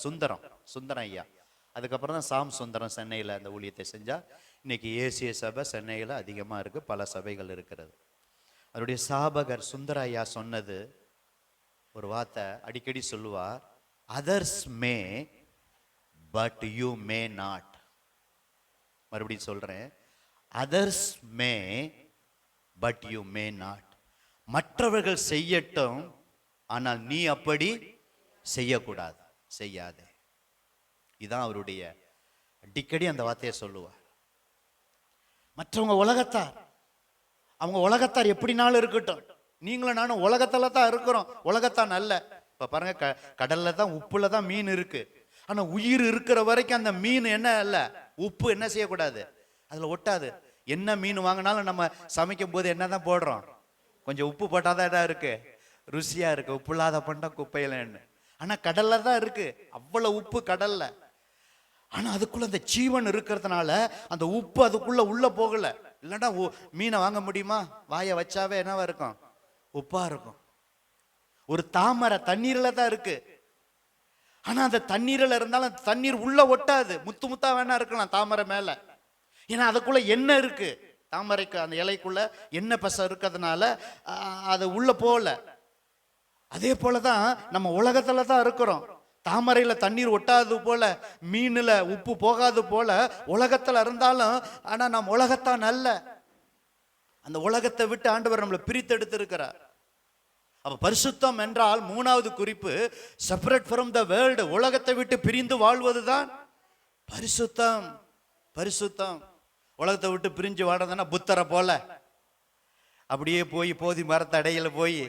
சுந்தரம் ஐயா, அதுக்கப்புறம் தான் சுந்தரம் சென்னையில் அந்த ஊழியத்தை செஞ்சா. இன்னைக்கு ஏசிய சபை சென்னையில் அதிகமாக இருக்கு, பல சபைகள் இருக்கிறது. அவருடைய சாபகர் சுந்தர ஐயா சொன்னது ஒரு வார்த்தை அடிக்கடி சொல்லுவார், others May but you may not. மறுபடியும் சொல்றேன், others May but you may not. மற்றவர்கள் செய்யட்டும், ஆனால் நீ அப்படி செய்யக்கூடாது, செய்யாதே. இதான் அவருடைய அடிக்கடி அந்த வார்த்தையை சொல்லுவார். மற்றவங்க உலகத்தார், அவங்க உலகத்தார் எப்படினாலும் இருக்கட்டும், நீங்களும் நானும் உலகத்துல தான் இருக்கிறோம், உலகத்தான் அல்ல. இப்ப பாருங்க, கடல்ல தான், உப்புல தான் மீன் இருக்கு. ஆனா உயிர் இருக்கிற வரைக்கும் அந்த மீன் என்ன அல்ல, உப்பு என்ன செய்யக்கூடாது, அதுல ஒட்டாது. என்ன மீன் வாங்கினாலும் நம்ம சமைக்கும் போது என்னதான் போடுறோம், கொஞ்சம் உப்பு போட்டாதான் என்ன இருக்கு, ருசியா இருக்கு. உப்பு இல்லாத பண்ணா குப்பையிலன்னு. ஆனா கடல்ல தான் இருக்கு அவ்வளவு உப்பு கடல்ல. ஆனா அதுக்குள்ள அந்த ஜீவன் இருக்கிறதுனால அந்த உப்பு அதுக்குள்ள உள்ள போகல. இல்லைன்னா மீனை வாங்க முடியுமா? வாயை வச்சாவே என்னவா இருக்கும், உப்பா இருக்கும். ஒரு தாமரை தண்ணீர்ல தான் இருக்கு, ஆனா அந்த தண்ணீர்ல இருந்தாலும் தண்ணீர் உள்ள ஒட்டாது, முத்து முத்தா வேணா இருக்கலாம் தாமரை மேல. ஏன்னா அதுக்குள்ள எண்ணெய் இருக்கு, தாமரைக்கு அந்த இலைக்குள்ள எண்ணெய் பசை இருக்கிறதுனால அது உள்ள போகல. அதே போலதான் நம்ம உலகத்துல தான் இருக்கிறோம். தாமரையில தண்ணீர் ஒட்டாது போல, மீன்ல உப்பு போகாது போல உலகத்துல இருந்தாலும், ஆனா நம்ம உலகத்தான் அல்ல. அந்த உலகத்தை விட்டு ஆண்டவர் நம்மளை பிரித்து எடுத்து இருக்கிறார். அப்ப பரிசுத்தம் என்றால் மூணாவது குறிப்பு, செப்பரேட் ஃப்ரம் த வேர்ல்டு, உலகத்தை விட்டு பிரிந்து வாழ்வதுதான் பரிசுத்தம். பரிசுத்தம். உலகத்தை விட்டு பிரிஞ்சு வாழ்றதுன்னா புத்தரை போல அப்படியே போய் போதி மரத்து அடையில போய்,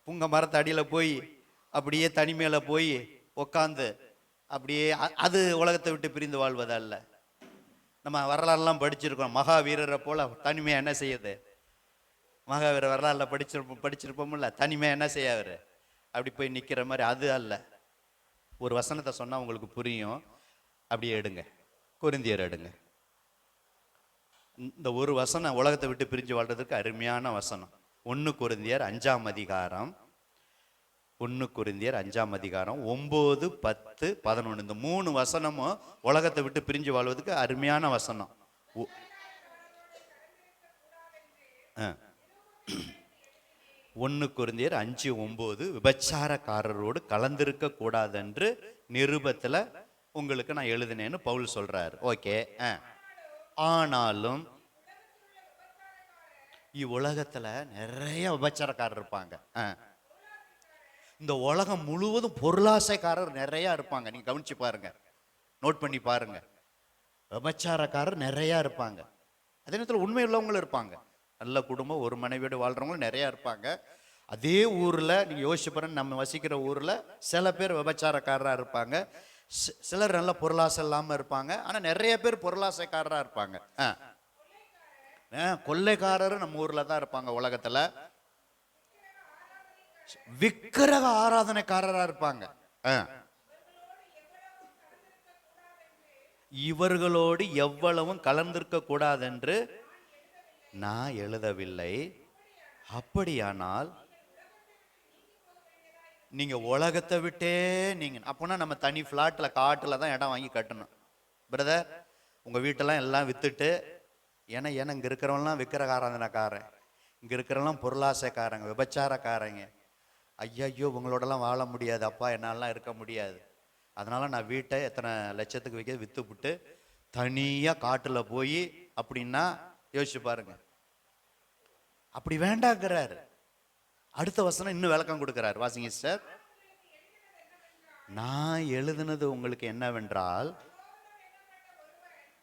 புங்க மரத்து அடியில போய், அப்படியே தனிமையில போய் உக்காந்து அப்படியே அது உலகத்தை விட்டு பிரிந்து வாழ்வதல்ல. நம்ம வரலாறுலாம் படிச்சிருக்கோம். மகாவீரரை போல தனிமையா என்ன செய்யுது? மகாவீர வரலாறுல படிச்சிருப்போம்ல, தனிமையா என்ன செய்ய அவரு அப்படி போய் நிக்கிற மாதிரி அது அல்ல. ஒரு வசனத்தை சொன்னா உங்களுக்கு புரியும். அப்படியே எடுங்க, கொரிந்தியர் எடுங்க. இந்த ஒரு வசனம் உலகத்தை விட்டு பிரிஞ்சு வாழ்றதுக்கு அருமையான வசனம். 1 கொரிந்தியர் 5ஆம் அதிகாரம், 1 கொரிந்தியர் 5ஆம் அதிகாரம் 9, 10, 11 இந்த 3 வசனமும் உலகத்தை விட்டு பிரிஞ்சு வாழ்வதற்கு அருமையான வசனம். 1 கொரிந்தியர் 5:9 விபச்சாரக்காரரோடு கலந்திருக்க கூடாதென்று நிருபத்துல உங்களுக்கு நான் எழுதினேன்னு பவுல் சொல்றாரு. ஓகே. ஆனாலும் இவ்வுலகத்துல நிறைய விபச்சாரக்காரர் இருப்பாங்க. இந்த உலகம் முழுவதும் பொருளாசைக்காரர் நிறைய இருப்பாங்க. நீங்க கவனிச்சு பாருங்க, நோட் பண்ணி பாருங்க. விபச்சாரக்காரர் நிறைய இருப்பாங்க. அதே நேரத்தில் உண்மை உள்ளவங்களும் இருப்பாங்க. நல்ல குடும்பம், ஒரு மனைவியோடு வாழ்றவங்களும் நிறைய இருப்பாங்க. அதே ஊர்ல நீங்க யோசிச்சு பாருங்க, நம்ம வசிக்கிற ஊர்ல சில பேர் விபச்சாரக்காரராக இருப்பாங்க, சிலர் நல்ல பொருளாசை இல்லாம இருப்பாங்க. ஆனா நிறைய பேர் பொருளாசைக்காரரா இருப்பாங்க. கொள்ளைக்காரரும் நம்ம ஊர்ல தான் இருப்பாங்க. உலகத்துல விக்கிரக ஆராதனைக்காரரா இருப்பாங்க. இவர்களோடு எவ்வளவும் கலந்திருக்க கூடாதென்று நான் எழுதவில்லை. அப்படியானால் நீங்க உலகத்தை விட்டே நீங்க அப்போனா நம்ம தனி பிளாட்ல காட்டுல தான் இடம் வாங்கி கட்டணும். பிரதர், உங்க வீட்டெல்லாம் எல்லாம் வித்துட்டு, ஏன்னா இங்க இருக்கிறவங்களாம் விக்கிரக ஆராதனைக்காரன், இங்க இருக்கிறவங்களாம் பொருளாசைக்காரங்க, விபச்சாரக்காரங்க. ஐயோ உங்களோடலாம் வாழ முடியாது அப்பா, என்னாலாம் இருக்க முடியாது. அதனால நான் வீட்டை எத்தனை லட்சத்துக்கு வைக்க வித்துப்புட்டு தனியா காட்டுல போய் அப்படின்னா யோசிச்சு பாருங்க. அப்படி வேண்டாங்கிறாரு. அடுத்த வசனம் இன்னும் விளக்கம் கொடுக்கிறார். வாசிங்க சார். நான் எழுதுனது உங்களுக்கு என்னவென்றால்,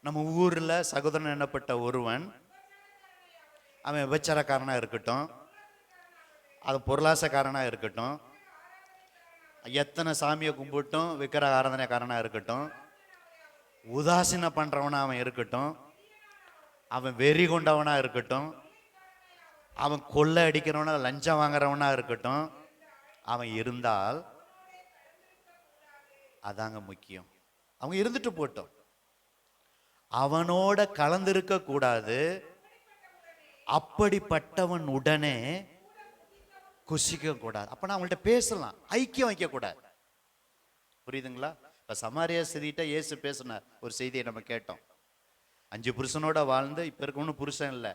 நம்ம ஊர்ல சகோதரன் என்னப்பட்ட ஒருவன், அவன் விபச்சாரக்காரனா இருக்கட்டும், அது பொருளாசைக்காரனா இருக்கட்டும், எத்தனை சாமியை கும்பிட்டும் விக்கிரக ஆராதனைக்காரனா இருக்கட்டும், உதாசீனம் பண்றவனா அவன் இருக்கட்டும், அவன் வெறி கொண்டவனா இருக்கட்டும், அவன் கொள்ளை அடிக்கிறவனா லஞ்சம் வாங்குறவனா இருக்கட்டும், அவன் இருந்தால் அதாங்க முக்கியம். அவங்க இருந்துட்டு போட்டோம், அவனோட கலந்திருக்க கூடாது. அப்படிப்பட்டவன் உடனே குசிக்க கூடாது. அப்ப நான் அவங்கள்ட்ட பேசலாம், ஐக்கியம் வைக்க கூடாது. புரியுதுங்களா? இப்ப சமாரியா ஸ்திரீட்ட இயேசு பேசினார். ஒரு செய்தியை நம்ம கேட்டோம். 5 புருஷனோட வாழ்ந்து இப்ப இருக்க ஒன்றும் புருஷன் இல்லை.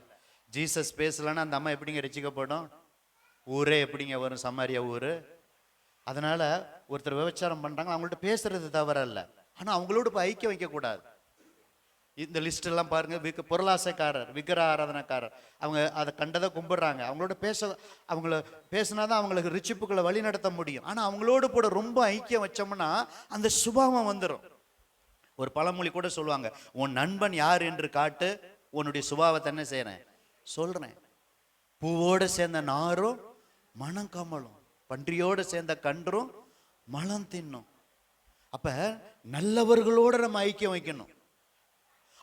ஜீசஸ் பேசலன்னா அந்த அம்மா எப்படிங்க ரட்சிக்கப்படும்? ஊரே எப்படிங்க வரும்? சமாரியா ஊரு. அதனால ஒருத்தர் விபச்சாரம் பண்றாங்க, அவங்கள்ட்ட பேசுறது தவறல்ல. ஆனா அவங்களோட போய் ஐக்கியம் வைக்க கூடாது. இந்த லிஸ்ட் எல்லாம் பாருங்க. பொருளாசைக்காரர், விக்கிரக ஆராதனைக்காரர், அவங்க அதை கண்டதை கும்பிடுறாங்க. அவங்களோட அவங்கள பேசினாதான் அவங்களுக்கு ரிச்சிப்புகளை வழி நடத்த முடியும். ஆனா அவங்களோடு கூட ரொம்ப ஐக்கியம் வச்சோம்னா அந்த சுபாவம் வந்துடும். ஒரு பழமொழி கூட சொல்லுவாங்க, உன் நண்பன் யார் என்று காட்டு, உன்னுடைய சுபாவத்தை என்ன செய்யறேன் சொல்றேன். பூவோடு சேர்ந்த நாரும் மனம் கமலும், பன்றியோடு சேர்ந்த கன்றும் மலம் தின்னும். அப்ப நல்லவர்களோட நம்ம ஐக்கியம் வைக்கணும்.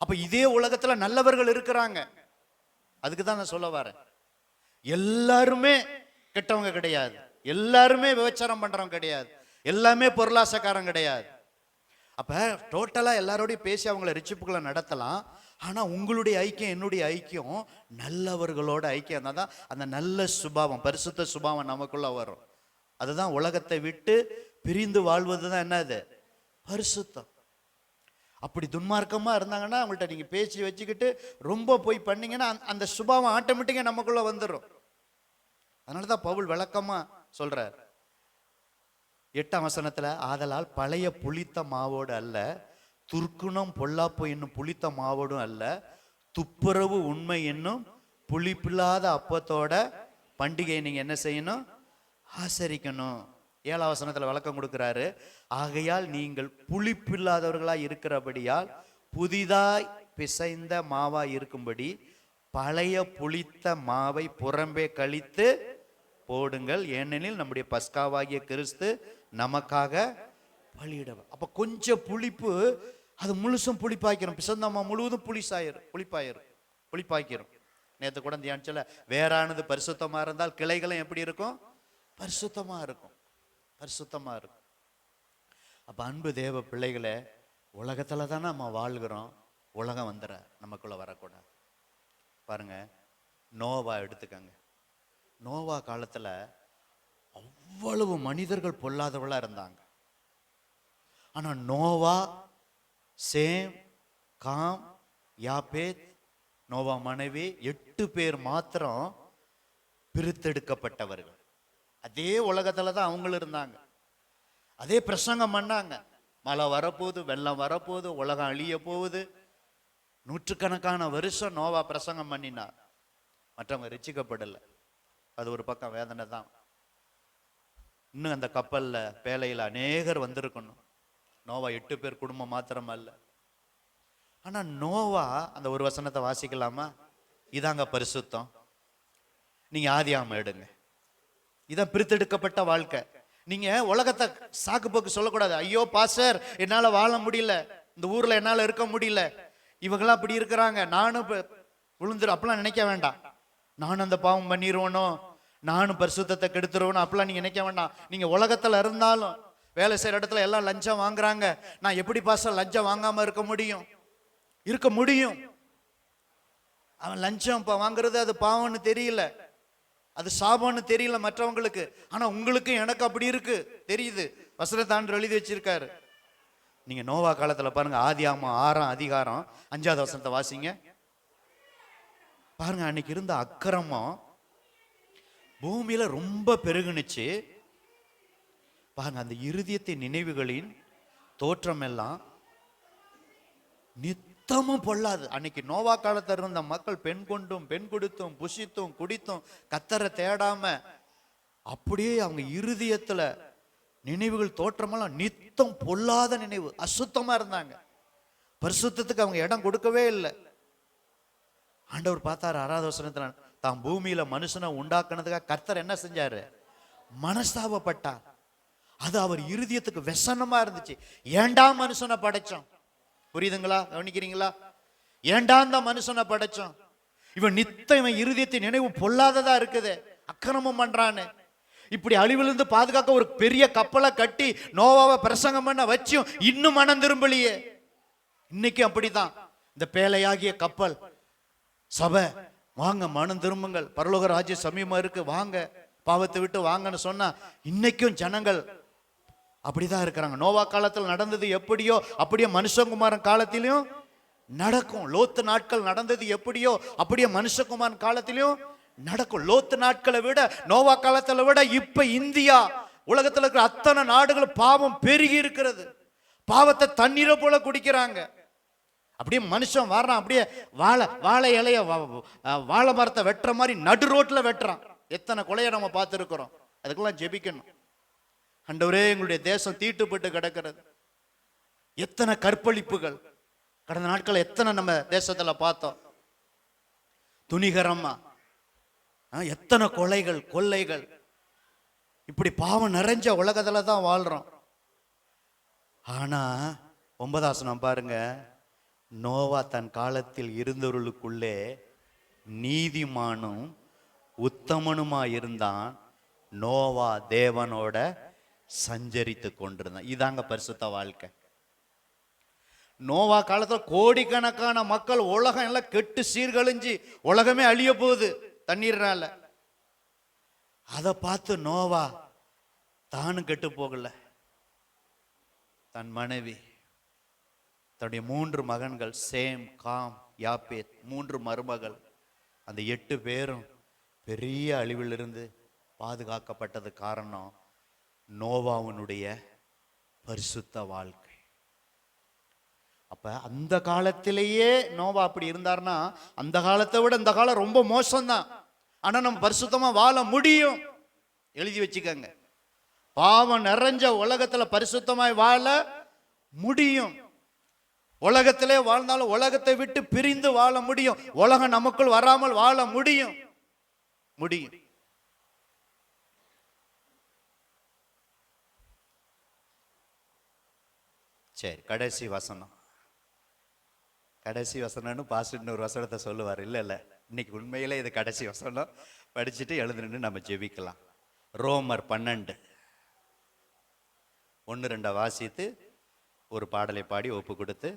அப்ப இதே உலகத்துல நல்லவர்கள் இருக்கிறாங்க. அதுக்கு தான் நான் சொல்ல வரேன். எல்லாருமே கெட்டவங்க கிடையாது, எல்லாருமே விபச்சாரம் பண்றவங்க கிடையாது, எல்லாமே பொருளாசைக்காரன் கிடையாது. அப்ப டோட்டலா எல்லாரோடையும் பேசி அவங்கள ரிச்சிப்புகளை நடத்தலாம். ஆனா உங்களுடைய ஐக்கியம், என்னுடைய ஐக்கியம் நல்லவர்களோட ஐக்கியம் தான். அந்த நல்ல சுபாவம், பரிசுத்த சுபாவம் நமக்குள்ள வரும். அதுதான் உலகத்தை விட்டு பிரிந்து வாழ்வதுதான் என்னது? பரிசுத்தம். அப்படி துன்மார்க்கமா இருந்தாங்கன்னா அவங்கள்ட்ட நீங்க பேசி வச்சுக்கிட்டு ரொம்ப போய் பண்ணீங்கன்னா அந்த சுபாவம் ஆட்டோமேட்டிக்கா நமக்குள்ள வந்துடும். அதனாலதான் பவுல் விளக்கமா சொல்றார் 8ஆம் வசனத்துல, ஆதலால் பழைய புளித்த மாவோடு அல்ல, துர்க்குணம் பொல்லாப்பு என்னும் புளித்த மாவோடும் அல்ல, துப்புரவு உண்மை என்னும் புளிப்பில்லாத அப்பத்தோட பண்டிகையை நீங்க என்ன செய்யணும்? ஆசரிக்கணும். 7ஆம் வசனத்துல விளக்கம் கொடுக்கிறாரு. ஆகையால் நீங்கள் புளிப்பில்லாதவர்களாய் இருக்கிறபடியால் புதிதாய் பிசைந்த மாவாய் இருக்கும்படி பழைய புளித்த மாவை புறம்பே கழித்து போடுங்கள். ஏனெனில் நம்முடைய பஸ்காவாகிய கிறிஸ்து நமக்காக பலியிட. அப்ப கொஞ்சம் புளிப்பு அது முழுசும் புளிப்பாக்கிறோம். பிசந்தம்மா முழுவதும் புளிப்பாக்கிறோம். நேற்று கூட தியானிச்சல, வேறானது பரிசுத்தமா இருந்தால் கிளைகளும் எப்படி இருக்கும்? பரிசுத்தமா இருக்கும். அப்ப அன்பு தேவ பிள்ளைகளே, உலகத்துல தானே நம்ம வாழ்கிறோம். உலகம் வந்துட நமக்குள்ள வரக்கூடாது. பாருங்க, நோவா எடுத்துக்கங்க. நோவா காலத்துல அவ்வளவு மனிதர்கள் பொல்லாதவளா இருந்தாங்க. ஆனா நோவா, சேம், காம், யாப்பேத், நோவா மனைவி 8 பேர் மாத்திரம் பிரித்தெடுக்கப்பட்டவர்கள். அதே உலகத்துல தான் அவங்களும் இருந்தாங்க. அதே பிரசங்கம் பண்ணாங்க. மழை வரப்போகுது, வெள்ளம் வரப்போகுது, உலகம் அழிய போகுது. நூற்றுக்கணக்கான வருஷம் நோவா பிரசங்கம் பண்ணினார். மற்றவங்க ரட்சிக்கப்படலை. அது ஒரு பக்கம் வேதனை தான். இன்னும் அந்த கப்பல்ல பேழையில் அநேகர் வந்திருக்கணும். நோவா 8 பேர் குடும்பம் மாத்திரம் அல்ல. ஆனா நோவா, அந்த ஒரு வசனத்தை வாசிக்கலாமா? இதாங்க பரிசுத்தம். நீங்க ஆதியாகமம் எடுங்க. இதான் பிரித்தெடுக்கப்பட்ட வாழ்க்கை. நீங்க உலகத்தை சாக்கு போக்கு சொல்லக்கூடாது. ஐயோ பாஸ்டர், என்னால வாழ முடியல, இந்த ஊர்ல என்னால இருக்க முடியல, இவங்கெல்லாம் அப்படி இருக்கிறாங்க, நானும் விழுந்துரும், அப்படிலாம் நினைக்க வேண்டாம். நானும் அந்த பாவம் பண்ணிடுவோனோ, நானும் பரிசுத்தத்தை கெடுத்துருவோனோ, அப்படிலாம் நீங்க நினைக்க வேண்டாம். நீங்க உலகத்துல இருந்தாலும், வேலை செய்யற இடத்துல எல்லாம் லஞ்சம் வாங்குறாங்க, நான் எப்படி பாஸ்டர் லஞ்சம் வாங்காம இருக்க முடியும்? அவன் லஞ்சம் வாங்குறது அது பாவம்னு தெரியல, அது சாபம்னு தெரியல மற்றவங்களுக்கு. ஆனா உங்களுக்கு எனக்கு அப்படி இருக்கு தெரியுது. வசனத்தாண்டு எழுதி வச்சிருக்காரு. நீங்க நோவா காலத்துல பாருங்க, ஆதியாகமம் 6ஆம் அதிகாரம் 5வது வசனத்தை வாசிங்க. பாருங்க, அன்னைக்கு இருந்த அக்கிரமம் பூமியில ரொம்ப பெருகுனுச்சு. பாருங்க, அந்த இருதயத்தின் நினைவுகளின் தோற்றம் எல்லாம் நித்தமும் பொல்லாது. அன்னைக்கு நோவா காலத்தில் இருந்த மக்கள் பெண் கொண்டும் பெண் கொடுத்தும் புசித்தும் குடித்தும் கத்தரை தேடாம அப்படியே அவங்க இருதயத்துல நினைவுகள் தோற்றமெல்லாம் நித்தம் பொல்லாத நினைவு, அசுத்தமா இருந்தாங்க. பரிசுத்தத்துக்கு அவங்க இடம் கொடுக்கவே இல்லை. ஆண்டவர் பார்த்தாரு 6வது வசனத்துல, தாம் பூமியில மனுஷனை உண்டாக்குனதுக்காக கர்த்தர் என்ன செஞ்சாரு? மனஸ்தாபப்பட்டார். அது அவர் இருதயத்துக்கு வெசனமா இருந்துச்சு. ஏண்டா மனுஷனை படைச்சோம்? புரியுதுங்களா? கவனிக்கிறீங்களா? ஏண்டா அந்த மனுஷனை படைச்சோம்? இவன் இவன் இருதயத்தின் நினைவு பொல்லாததா இருக்குது, அக்கிரமம் பண்றான்னு. இப்படி அழிவிலிருந்து பாதுகாக்க ஒரு பெரிய கப்பலை கட்டி நோவாவை பிரசங்கம் பண்ண வச்சும் இன்னும் மனம் திரும்பலையே. இன்னைக்கு அப்படிதான். இந்த பேழையாகிய கப்பல் சபை, வாங்க மனம் திரும்புங்கள், பரலோக ராஜ்யம் சமீபமா இருக்கு, வாங்க பாவத்தை விட்டு வாங்கன்னு சொன்னா இன்னைக்கும் ஜனங்கள் அப்படிதான் இருக்கிறாங்க. நோவா காலத்தில் நடந்தது எப்படியோ அப்படியே மனுஷகுமாரன் காலத்திலையும் நடக்கும். லோத்து நாட்கள் நடந்தது எப்படியோ அப்படியே மனுஷகுமாரன் காலத்திலையும் நடக்கும். லோத்து நாட்களை விட நோவா காலத்துல விட இப்ப இந்தியா, உலகத்துல இருக்கிற அத்தனை நாடுகள் பாவம் பெருகி இருக்கிறது. பாவத்தை தண்ணீரை போல குடிக்கிறாங்க. அப்படியே மனுஷன் வர்றான், அப்படியே வாழை இலைய வாழை மரத்தை வெட்டுற மாதிரி நடு ரோட்ல வெட்டுறான். எத்தனை கொலையை நம்ம பார்த்துருக்கிறோம். அதுக்கெல்லாம் ஜெபிக்கணும். ஆண்டவரே, எங்களுடைய தேசம் தீட்டுப்பட்டு கிடக்கிறது. எத்தனை கற்பழிப்புகள் கடந்த நாட்கள் எத்தனை நம்ம தேசத்துல பார்த்தோம். துணிகரமா எத்தனை கொலைகள் கொள்ளைகள். இப்படி பாவம் நிறைஞ்ச உலகத்துல தான் வாழ்றோம். ஆனா 9வது வசனம் பாருங்க, நோவா தன் காலத்தில் இருந்தவர்களுக்குள்ளே நீதிமானும் உத்தமனுமா இருந்தான். நோவா தேவனோட சஞ்சரித்து கொண்டிருந்தான். இதாங்க பரிசுத்த வாழ்க்கை. நோவா காலத்துல கோடிக்கணக்கான மக்கள், உலகம் எல்லாம் கெட்டு சீர்கழிஞ்சு உலகமே அழிய போகுது தண்ணீர்னால. அதை பார்த்து நோவா தானும் கெட்டு போகல. தன் மனைவி, தன்னுடைய 3 மகன்கள், சேம், காம், யாப்பேத், 3 மருமகள், அந்த 8 பேரும் பெரிய அழிவிலிருந்து பாதுகாக்கப்பட்டது காரணம் நோவாவுடைய பரிசுத்த வாழ்க்கை. அப்ப அந்த காலத்திலேயே நோவா அப்படி இருந்தார்னா, அந்த காலத்தை விட இந்த காலம் ரொம்ப மோசம்தான். ஆனா நம்ம பரிசுத்தமா வாழ முடியும். எழுதி வச்சுக்கங்க, பாவம் நிறைஞ்ச உலகத்துல பரிசுத்தமாய் வாழ முடியும். உலகத்திலே வாழ்ந்தாலும் உலகத்தை விட்டு பிரிந்து வாழ முடியும். உலகம் நமக்குள் வராமல் வாழ முடியும். சரி, கடைசி வசனம். கடைசி வசனம்னு பாஸ்டர் இன்னொரு வசனத்தை சொல்லுவார். இல்லை, இன்னைக்கு உண்மையிலே இது கடைசி வசனம். படிச்சுட்டு எழுதுன்னு நம்ம ஜெபிக்கலாம். ரோமர் 12 1-2 வாசித்து ஒரு பாடலை பாடி ஒப்பு கொடுத்து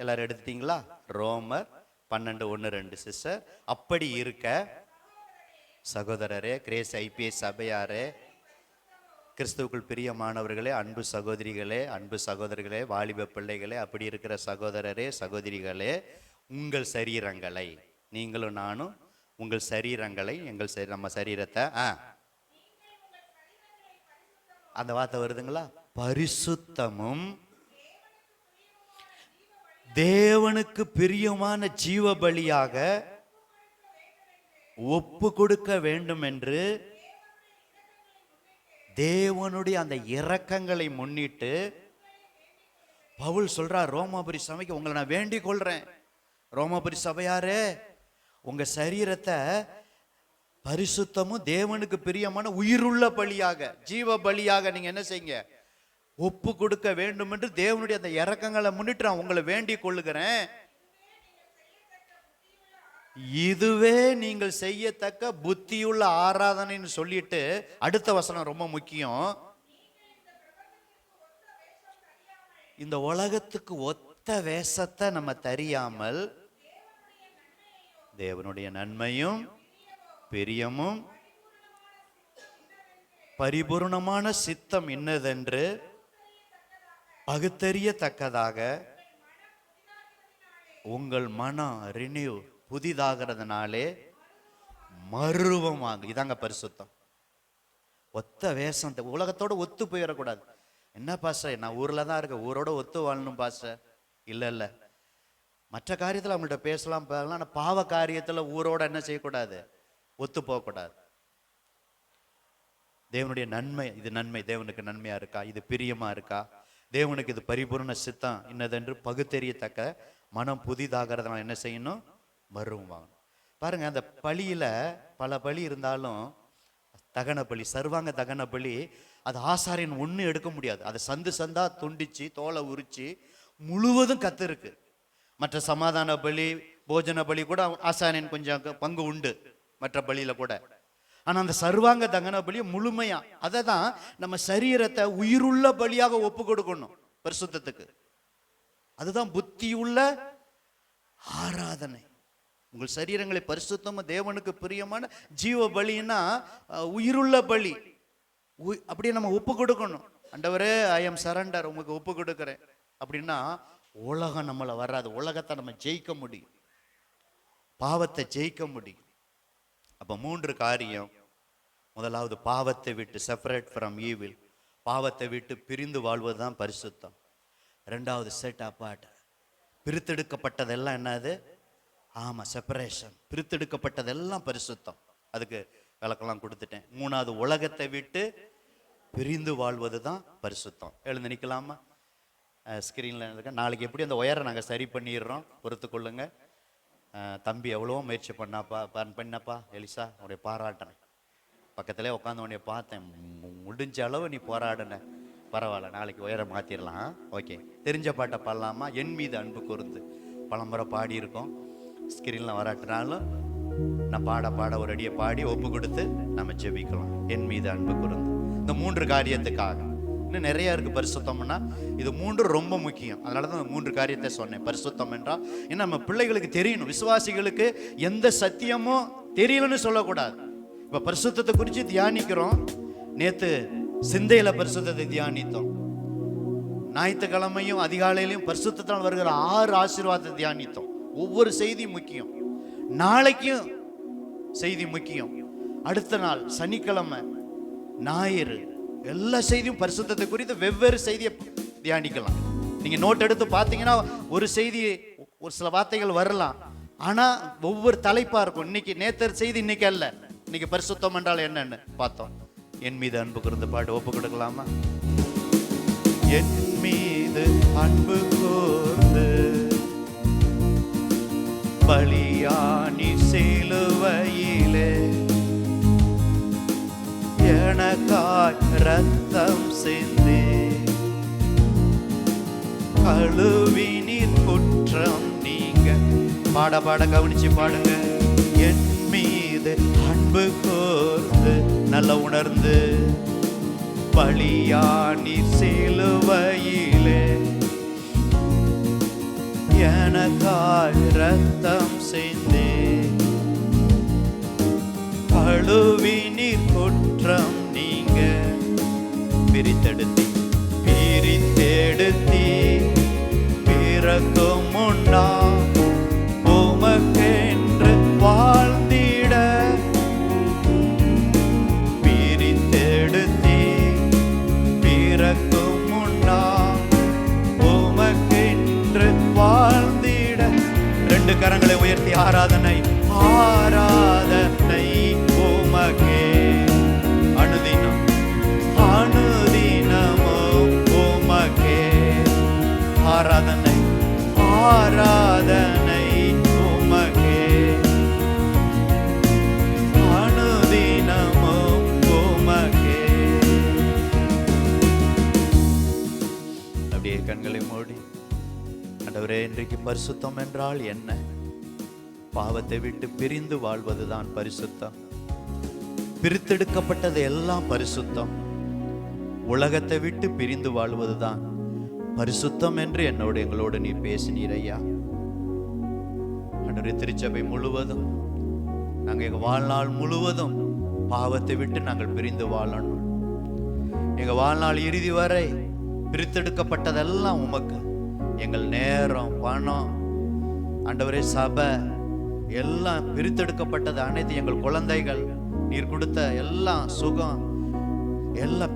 எல்லாரும் எடுத்துட்டீங்களா? ரோமர் 12 1-2 சிஸ்டர். அப்படி இருக்க சகோதரரே, கிரேஸ் ஐபிஎஸ் சபையாரே, கிறிஸ்துவுக்குள் பிரியமானவர்களே, அன்பு சகோதரிகளே, அன்பு சகோதரர்களே, வாலிப பிள்ளைகளே, அப்படி இருக்கிற சகோதரரே சகோதரிகளே, உங்கள் சரீரங்களை, நீங்களும் நானும் உங்கள் சரீரங்களை, நம்ம சரீரத்தை அந்த வார்த்தை வருதுங்களா? பரிசுத்தமும் தேவனுக்கு பிரியமான ஜீவ பலியாக ஒப்பு கொடுக்க வேண்டும் என்று தேவனுடைய அந்த இரக்கங்களை முன்னிட்டு பவுல் சொல்றார் ரோமாபுரி சபைக்கு, உங்களை நான் வேண்டிக் கொள்றேன். ரோமாபுரி சபையாரே, உங்க சரீரத்தை பரிசுத்தமும் தேவனுக்கு பிரியமான உயிருள்ள பலியாக, ஜீவ பலியாக நீங்க என்ன செய்யுங்க? ஒப்பு கொடுக்க வேண்டும் என்று தேவனுடைய அந்த இரக்கங்களை முன்னிட்டு நான் உங்களை வேண்டிக் கொள்ளுகிறேன். இதுவே நீங்கள் செய்யத்தக்க புத்தியுள்ள ஆராதனைன்னு சொல்லிட்டு அடுத்த வசனம் ரொம்ப முக்கியம். இந்த உலகத்துக்கு ஒத்த வேஷத்தை நம்ம தெரியாமல் தேவனுடைய நன்மையும் பிரியமும் பரிபூர்ணமான சித்தம் இன்னதென்று பகுத்தறியத்தக்கதாக உங்கள் மனம் ரினியூ புதிதாகிறதுனாலே மறுரூபமாக. இதாங்க பரிசுத்தம். ஒத்த வேஷம் உலகத்தோட ஒத்து போயிடக்கூடாது. என்ன பாஸ்டர், நான் ஊர்ல தான் இருக்கேன், ஊரோட ஒத்து வாழணும் பாஸ்டர். இல்லை, மற்ற காரியத்தில் அவங்கள்ட்ட பேசலாம், ஆனால் பாவ காரியத்தில் ஊரோட என்ன செய்யக்கூடாது? ஒத்து போகக்கூடாது. தேவனுடைய நன்மை, இது நன்மை தேவனுக்கு நன்மையா இருக்கா, இது பிரியமா இருக்கா, தேவனுக்கு இது பரிபூர்ண சித்தம் இன்னதென்று பகுத்தறியத்தக்க மனம் புதிதாகிறதுனால என்ன செய்யணும்? மறுவாங்க. பாருங்க, அந்த பலியில பல பலி இருந்தாலும் தகன பலி, சர்வாங்க தகன பலி, அது ஆசாரியன் ஒண்ணு எடுக்க முடியாது. அதை சந்து சந்தா துண்டிச்சு தோலை உரிச்சு முழுவதும் கத்து இருக்கு. மற்ற சமாதான பலி, போஜன பலி கூட ஆசாரியன் கொஞ்சம் பங்கு உண்டு மற்ற பலியில கூட. ஆனா அந்த சர்வாங்க தகன பலி முழுமையா, அதை தான் நம்ம சரீரத்தை உயிருள்ள பலியாக ஒப்பு கொடுக்கணும் பரிசுத்தத்துக்கு. அதுதான் புத்தியுள்ள ஆராதனை. உங்கள் சரீரங்களை பரிசுத்தமும் தேவனுக்கு பிரியமான ஜீவ பலின்னா உயிருள்ள பலி. அப்படியே நம்ம ஒப்பு கொடுக்கணும். ஆண்டவரே, ஐ எம் சரண்டர், உங்களுக்கு ஒப்பு கொடுக்கிறேன் அப்படின்னா உலகம் நம்மளை வராது. உலகத்தை நம்ம ஜெயிக்க முடியும், பாவத்தை ஜெயிக்க முடியும். அப்ப 3 காரியம். முதலாவது, பாவத்தை விட்டு செப்பரேட் ஃப்ரம் ஈவில், பாவத்தை விட்டு பிரிந்து வாழ்வதுதான் பரிசுத்தம். 2வது, செட் அப்பார்ட், பிரித்தெடுக்கப்பட்டதெல்லாம் என்னது? ஆமா, செப்பரேஷன். பிரித்தெடுக்கப்பட்டதெல்லாம் பரிசுத்தம். அதுக்கு விளக்கெல்லாம் கொடுத்துட்டேன். 3வது, உலகத்தை விட்டு பிரிந்து வாழ்வது தான் பரிசுத்தம். எழுந்து நிற்கலாமா? ஸ்கிரீன்ல இருக்க. நாளைக்கு எப்படி அந்த ஒயரை நாங்கள் சரி பண்ணிடுறோம், பொறுத்து கொள்ளுங்க. தம்பி எவ்வளோ முயற்சி பண்ணப்பா எலிசா, உன்னுடைய பாராட்டினேன். பக்கத்திலே உட்காந்து உன்னைய பார்த்தேன், முடிஞ்ச அளவு நீ போராடின. பரவாயில்ல, நாளைக்கு உயரை மாற்றிடலாம். ஓகே, தெரிஞ்ச பாட்டை பாடலாமா? என் மீது அன்பு கூர்ந்து பலமுறை பாடி இருக்கோம். ஸ்கிரீனில் வராட்டினாலும் நான் பாட ஒரு அடியை பாடி ஒப்பு கொடுத்து நம்ம ஜெபிக்கலாம். என் மீது அன்பு கூர்ந்து. இந்த 3 காரியத்துக்காக. இன்னும் நிறைய இருக்கு பரிசுத்தம்னா, இது 3 ரொம்ப முக்கியம். அதனால தான் 3 காரியத்தை சொன்னேன். பரிசுத்தம் என்றால் ஏன்னா நம்ம பிள்ளைகளுக்கு தெரியணும். விசுவாசிகளுக்கு எந்த சத்தியமும் தெரியலன்னு சொல்லக்கூடாது. இப்ப பரிசுத்தத்தை குறித்து தியானிக்கிறோம். நேத்து சிந்தையில பரிசுத்தத்தை தியானித்தோம். ஞாயிற்றுக்கிழமையும் அதிகாலையிலையும் பரிசுத்தத்தால் வருகிற 6 ஆசீர்வாதத்தை தியானித்தோம். ஒவ்வொரு செய்தி முக்கியம். நாளைக்கும் செய்தி முக்கியம். அடுத்த நாள் சனிக்கிழமை, ஞாயிறு, எல்லா செய்தியும் பரிசுத்தத்தை குறித்து வெவ்வேறு செய்தியை தியானிக்கலாம். நீங்க நோட் எடுத்து பார்த்தீங்கன்னா ஒரு செய்தி, ஒரு சில வார்த்தைகள் வரலாம், ஆனா ஒவ்வொரு தலைப்பா இருக்கும். இன்னைக்கு நேத்தர் செய்தி இன்னைக்கு அல்ல. இன்னைக்கு பரிசுத்தம் என்றால் என்னன்னு பார்த்தோம். என் மீது அன்பு கூர்ந்து பாட்டு ஒப்பு கொடுக்கலாமா? என் மீது அன்பு கூர்ந்து பலியானி சிலுவையிலே எனக்காய் ரத்தம் சிந்தி கழுவினீர் குற்றம் நீங்க. பாட பாட கவனிச்சு பாடுங்க. என் மீது அன்பு கூர்ந்து நல்ல உணர்ந்து பலியானீர் சிலுவையிலே எனக்காய் ரத்தம் சிந்தே. கழுவினீர் குற்றம் நீங்க. பிரித்தெடுத்தி பிறக்கும் முன்னா உமக்கென்று வாழ்ந்திட. பிரித்தெடுத்தி பிறக்கும் முன்னா உமக்கென்று வாழ்ந்திட. ரெண்டு கரங்களை உயர்த்தி ஆராதனை ஆராதனை உமக்கே. அனுதினம் அனுதினமும் உமக்கே ஆராதனை ஆராதனை உமக்கே. அனுதினமும் உமக்கே. அப்படியே கண்களை மூடி, ஆண்டவரே இன்றைக்கு பரிசுத்தம் என்றால் என்ன? பாவத்தை விட்டு பிரிந்து வாழ்வதுதான் பரிசுத்தம். பிரித்தெடுக்கப்பட்டது எல்லாம் பரிசுத்தம். உலகத்தை விட்டு பிரிந்து வாழ்வதுதான் பரிசுத்தம் என்று என்னோடு எங்களோடு நீ பேசினீர் ஐயா. ஆண்டவரே, திருச்சபை முழுவதும் நாங்கள் எங்கள் வாழ்நாள் முழுவதும் பாவத்தை விட்டு நாங்கள் பிரிந்து வாழணும். எங்கள் வாழ்நாள் இறுதி வரை பிரித்தெடுக்கப்பட்டதெல்லாம் உமக்கு. எங்கள் நேரம், பணம், ஆண்டவரே சபை எல்லாம் பிரித்தெடுக்கப்பட்டது. அனைத்து எங்கள் குழந்தைகள், நீர் கொடுத்த எல்லாம் சுகம் எல்லாம்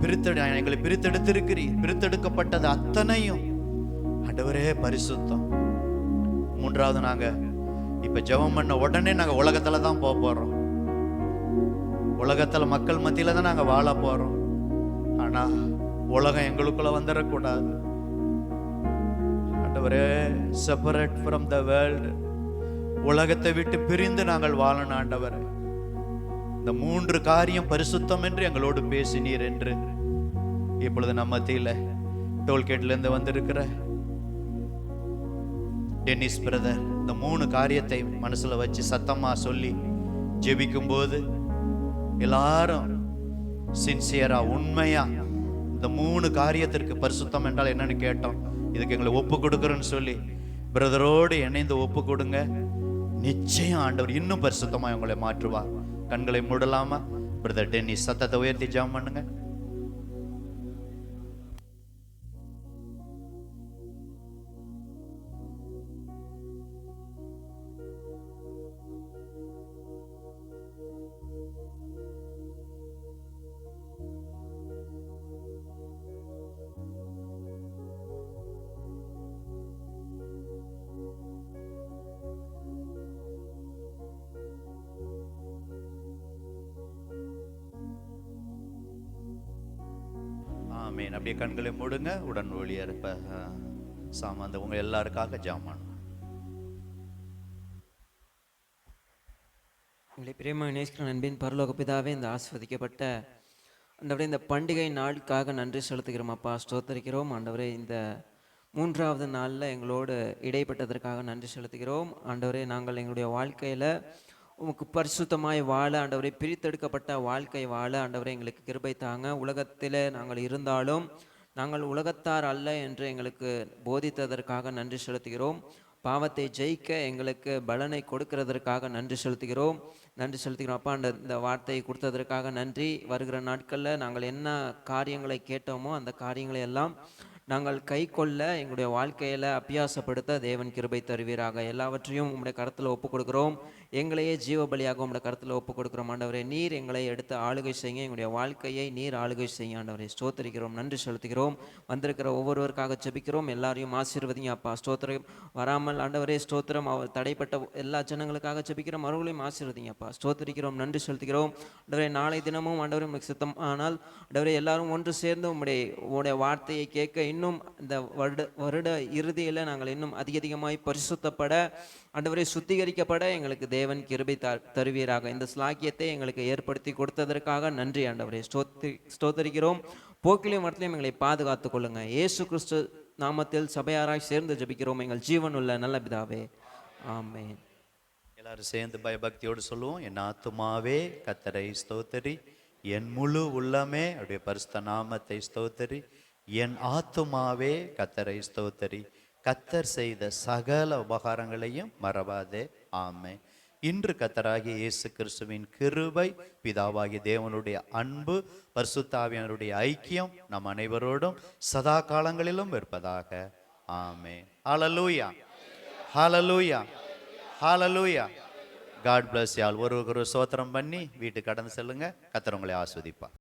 எங்களை பிரித்தெடுத்திருக்கிறீர். பிரித்தெடுக்கப்பட்டது அத்தனையும் ஆண்டவரே பரிசுத்தம். மூன்றாவது, நாங்க இப்ப ஜெபம் பண்ண உடனே நாங்க உலகத்துல தான் போறோம். உலகத்துல மக்கள் மத்தியில தான் நாங்க வாழ போறோம். ஆனா உலகம் எங்களுக்குள்ள வந்துடக்கூடாது ஆண்டவரே. Separate from the world. உலகத்தை விட்டு பிரிந்து நாங்கள் வாழணும் ஆண்டவரே. இந்த மூன்று காரியம் பரிசுத்தம் என்று எங்களோடு பேசினீர் என்று இப்பொழுது நம்ம மத்தியில டோல்கேட்ல இருந்து வந்திருக்கிற டென்னிஸ் பிரதர் இந்த மூணு காரியத்தை மனசுல வச்சு சத்தமா சொல்லி ஜெபிக்கும் போது எல்லாரும் சின்சியரா உண்மையா இந்த மூணு காரியத்திற்கு பரிசுத்தம் என்றால் என்னன்னு கேட்டோம். இதுக்கு எங்களை ஒப்பு கொடுக்குறேன்னு சொல்லி பிரதரோடு இணைந்து ஒப்பு கொடுங்க. நிச்சயம் ஆண்டவர் இன்னும் பரிசுத்தமா உங்களை மாற்றுவார். கண்களை மூடலாமா? பிரதர் டென்னிஸ் சத்தத்தை உயர்த்தி ஜெபம் பண்ணுங்க. ஆமென். அப்படியே கண்களை மூடுங்க. உடன் ஊழியர் இப்ப சாமான் உங்க எல்லாருக்காக ஜாமான். உங்களை பிரியமாக நேசிக்கிற அன்பின் பரலோக பிதாவே, இந்த ஆஸ்வதிக்கப்பட்ட ஆண்டவரே இந்த பண்டிகை நாளுக்காக நன்றி செலுத்துகிறோம் அப்பா. ஸ்தோத்தரிக்கிறோம் ஆண்டவரே. இந்த மூன்றாவது நாளில் எங்களோடு இடைப்பட்டதற்காக நன்றி செலுத்துகிறோம் ஆண்டவரே. நாங்கள் எங்களுடைய வாழ்க்கையில் உமக்கு பரிசுத்தமாய் வாழ ஆண்டவரே, பிரித்தெடுக்கப்பட்ட வாழ்க்கை வாழ ஆண்டவரே எங்களுக்கு கிருபை தாங்க. உலகத்தில் நாங்கள் இருந்தாலும் நாங்கள் உலகத்தார் அல்ல என்று எங்களுக்கு போதித்ததற்காக நன்றி செலுத்துகிறோம். பாவத்தை ஜெயிக்க எங்களுக்கு பலனை கொடுக்கிறதற்காக நன்றி செலுத்துகிறோம். அப்பா. இந்த வார்த்தையை கொடுத்ததற்காக நன்றி. வருகிற நாட்களில் நாங்கள் என்ன காரியங்களை கேட்டோமோ அந்த காரியங்களை எல்லாம் நாங்கள் கை கொள்ள எங்களுடைய வாழ்க்கையில் அபியாசப்படுத்த தேவன் கிருபை தருவீராக. எல்லாவற்றையும் உங்களுடைய கருத்தில் ஒப்புக் கொடுக்கிறோம். எங்களையே ஜீவ பலியாக உங்களுடைய கருத்தில் ஒப்புக் கொடுக்கிறோம் ஆண்டவரே. நீர் எங்களை எடுத்து ஆளுகை செய்யுங்க. எங்களுடைய வாழ்க்கையை நீர் ஆளுகை செய்ய ஆண்டவரே. ஸ்தோத்திரிக்கிறோம், நன்றி செலுத்துகிறோம். வந்திருக்கிற ஒவ்வொருவருக்காக ஜெபிக்கிறோம். எல்லாரையும் ஆசீர்வதிங்க அப்பா. ஸ்தோத்திரம். வராமல் ஆண்டவரே ஸ்தோத்திரம் அவர் தடைப்பட்ட எல்லா ஜனங்களுக்காக ஜெபிக்கிறோம். அவர்களையும் ஆசீர்வதிங்க அப்பா. ஸ்தோத்திரிக்கிறோம், நன்றி செலுத்துகிறோம் ஆண்டவரே. நாளை தினமும் ஆண்டவரே உங்களுக்கு சித்தம் ஆனால் ஆண்டவரே எல்லாரும் ஒன்று சேர்ந்து உங்களுடைய வார்த்தையை கேட்க இன்னும் இந்த வருட இறுதியில் நாங்கள் இன்னும் அதிகமாய் பரிசுத்தப்பட ஆண்டவரே சுத்திகரிக்கப்பட எங்களுக்கு தேவன் கிருபை தருவீராக. இந்த ஸ்லாக்கியத்தை எங்களுக்கு ஏற்படுத்தி கொடுத்ததற்காக நன்றி ஆண்டவரே. ஸ்தோத்தரிக்கிறோம். போக்கிலையும் வரத்திலையும் எங்களை பாதுகாத்துக் கொள்ளுங்க. இயேசு கிறிஸ்து நாமத்தில் சபையாராய் சேர்ந்து ஜெபிக்கிறோம் எங்கள் ஜீவனுள்ள நல்ல பிதாவே, ஆமென். எல்லாரும் சேர்ந்து பயபக்தியோடு சொல்லுவோம். என் ஆத்துமாவே கர்த்தரை ஸ்தோத்தரி, என் முழு உள்ளமே அவருடைய பரிசுத்த நாமத்தை ஸ்தோத்தரி. என் ஆத்துமாவே கர்த்தரை ஸ்தோத்தரி, கர்த்தர் செய்த சகல உபகாரங்களையும் மறவாதே. ஆமென். இன்று கர்த்தராகிய இயேசு கிறிஸ்துவின் கிருபை, பிதாவாகிய தேவனுடைய அன்பு, பரிசுத்த ஆவியானவருடைய ஐக்கியம் நம் அனைவரோடும் சதா காலங்களிலும் இருப்பதாக. Amen. Hallelujah, hallelujah, hallelujah. God bless you all. ஒரு சோத்திரம் பண்ணி வீட்டுக்கு கடந்து செல்லுங்க. கர்த்தர் உங்களை ஆஸ்வதிப்பார்.